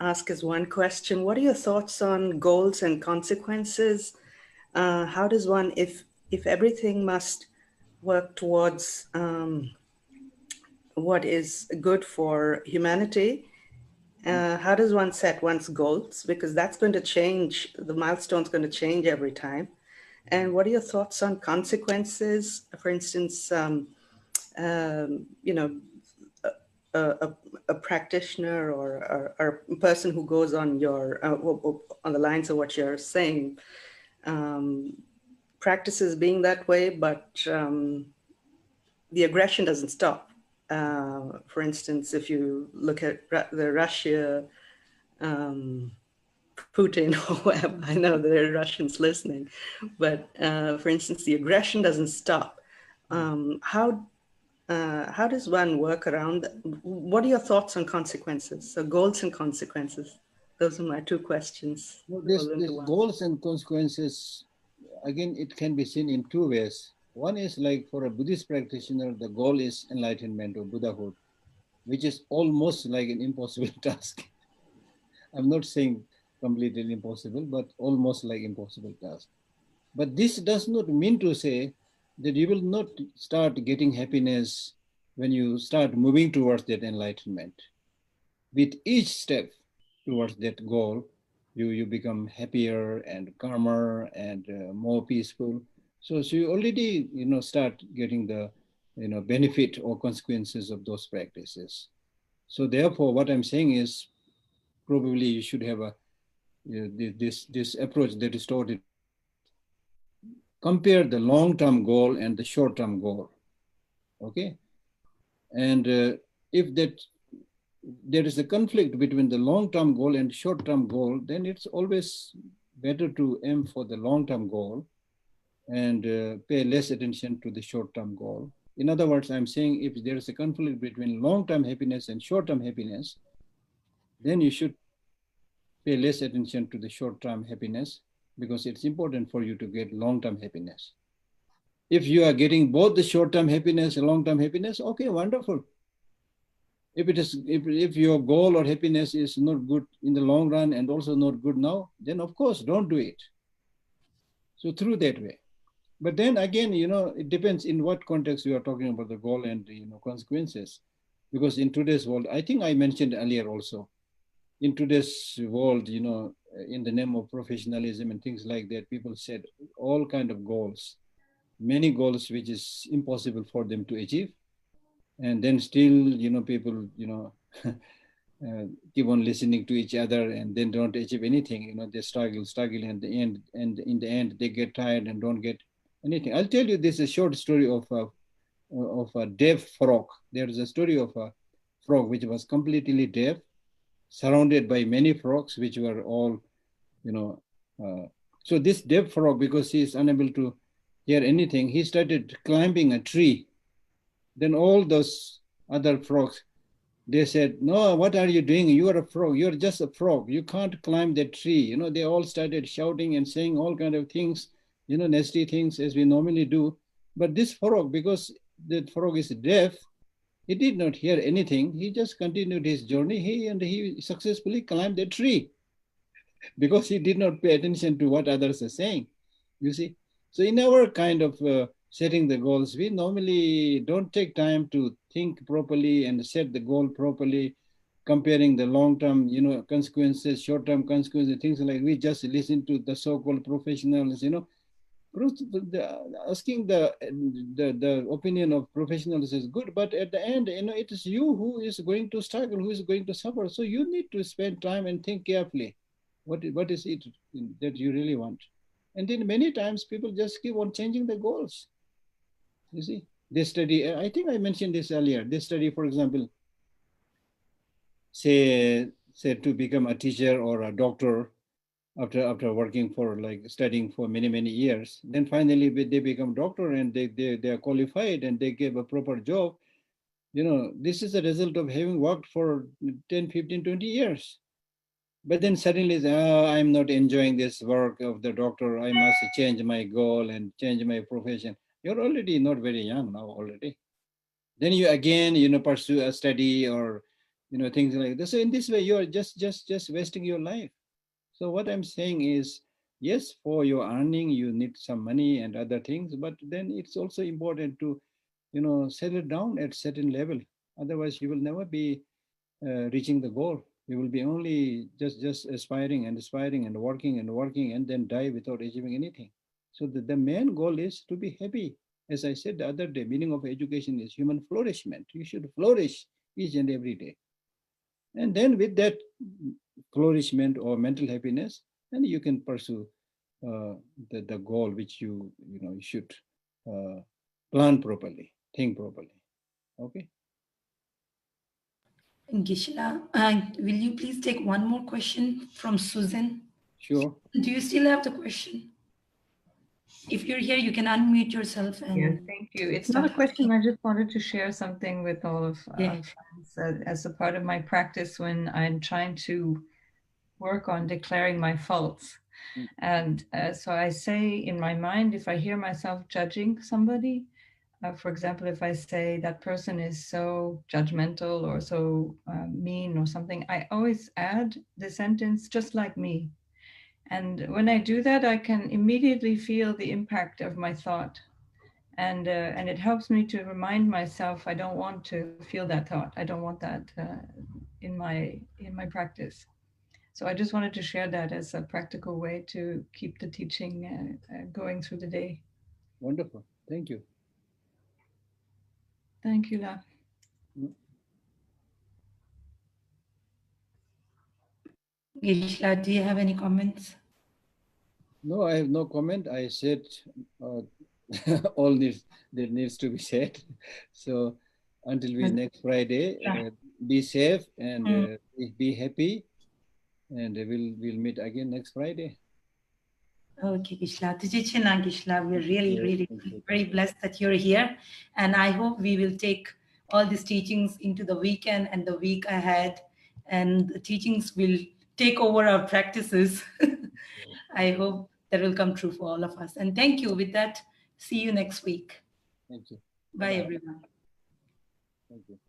ask as one question. What are your thoughts on goals and consequences? How does one, if everything must work towards what is good for humanity, how does one set one's goals? Because that's going to change, the milestone's going to change every time. And what are your thoughts on consequences? For instance, a practitioner or a person who goes on your, on the lines of what you're saying, practices being that way, but the aggression doesn't stop. For instance, if you look at the Russia, Putin or whoever, I know there are Russians listening, but for instance, the aggression doesn't stop. How does one work around that? What are your thoughts on consequences? So goals and consequences. Those are my two questions. Well, this goals and consequences, again, it can be seen in two ways. One is like for a Buddhist practitioner, the goal is enlightenment or Buddhahood, which is almost like an impossible task. I'm not saying completely impossible, but almost like impossible task. But this does not mean to say that you will not start getting happiness when you start moving towards that enlightenment. With each step towards that goal, you become happier and calmer and more peaceful. So you already, start getting the, benefit or consequences of those practices. So therefore, what I'm saying is probably you should have a this approach that is taught. Compare the long-term goal and the short-term goal. Okay, and if there is a conflict between the long-term goal and short-term goal, then it's always better to aim for the long-term goal and pay less attention to the short-term goal. In other words, I'm saying if there is a conflict between long-term happiness and short-term happiness, then you should pay less attention to the short-term happiness because it's important for you to get long-term happiness. If you are getting both the short-term happiness and long-term happiness, okay, wonderful. If your goal or happiness is not good in the long run and also not good now, then of course don't do it. So through that way. But then again, it depends in what context you are talking about the goal and consequences. Because in today's world, I think I mentioned earlier also, in today's world, in the name of professionalism and things like that, people set all kind of goals, many goals which is impossible for them to achieve. And then still, people, keep on listening to each other and then don't achieve anything. They struggle and in the end they get tired and don't get anything. I'll tell you this a short story of of a deaf frog. There is a story of a frog which was completely deaf, surrounded by many frogs, which were all, so this deaf frog, because he is unable to hear anything, he started climbing a tree. Then all those other frogs, they said, no, what are you doing? You are a frog. You're just a frog. You can't climb that tree. They all started shouting and saying all kind of things, nasty things as we normally do. But this frog, because the frog is deaf, he did not hear anything. He just continued his journey. He successfully climbed the tree because he did not pay attention to what others are saying. You see? So in our kind of setting the goals, we normally don't take time to think properly and set the goal properly, comparing the long-term, consequences, short-term consequences, things like we just listen to the so-called professionals, asking the opinion of professionals is good, but at the end, it is you who is going to struggle, who is going to suffer. So you need to spend time and think carefully. What is it that you really want? And then many times people just keep on changing the goals. You see, they study, I think I mentioned this earlier, they study, for example, say to become a teacher or a doctor after working for studying for many years. Then finally they become doctor and they are qualified and they give a proper job. This is a result of having worked for 10, 15, 20 years. But then suddenly, I'm not enjoying this work of the doctor. I must change my goal and change my profession. You're already not very young now already. Then you again, pursue a study or, things like this. So in this way, you're just wasting your life. So what I'm saying is, yes, for your earning, you need some money and other things, but then it's also important to, settle down at certain level. Otherwise, you will never be reaching the goal. You will be only just aspiring and working and then die without achieving anything. So the main goal is to be happy. As I said the other day, meaning of education is human flourishment. You should flourish each and every day. And then with that flourishment or mental happiness, then you can pursue the goal which you should plan properly, think properly. Okay. Geshe, will you please take one more question from Susan? Sure. Do you still have the question? If you're here, you can unmute yourself. And yeah, thank you. It's not a question. I just wanted to share something with all of our friends as a part of my practice when I'm trying to work on declaring my faults. And so I say in my mind, if I hear myself judging somebody, for example, if I say that person is so judgmental or so mean or something, I always add the sentence, just like me. And when I do that, I can immediately feel the impact of my thought. And it helps me to remind myself I don't want to feel that thought. I don't want that in my practice. So I just wanted to share that as a practical way to keep the teaching going through the day. Wonderful. Thank you. Thank you, La. Geshe, do you have any comments? No, I have no comment. I said all that needs to be said. So until we next Friday, be safe and be happy, and we'll meet again next Friday. Okay, Geshe, we're really very blessed that you're here, and I hope we will take all these teachings into the weekend and the week ahead, and the teachings will take over our practices. I hope that will come true for all of us. And thank you. With that, see you next week. Thank you. Bye, everyone. Thank you.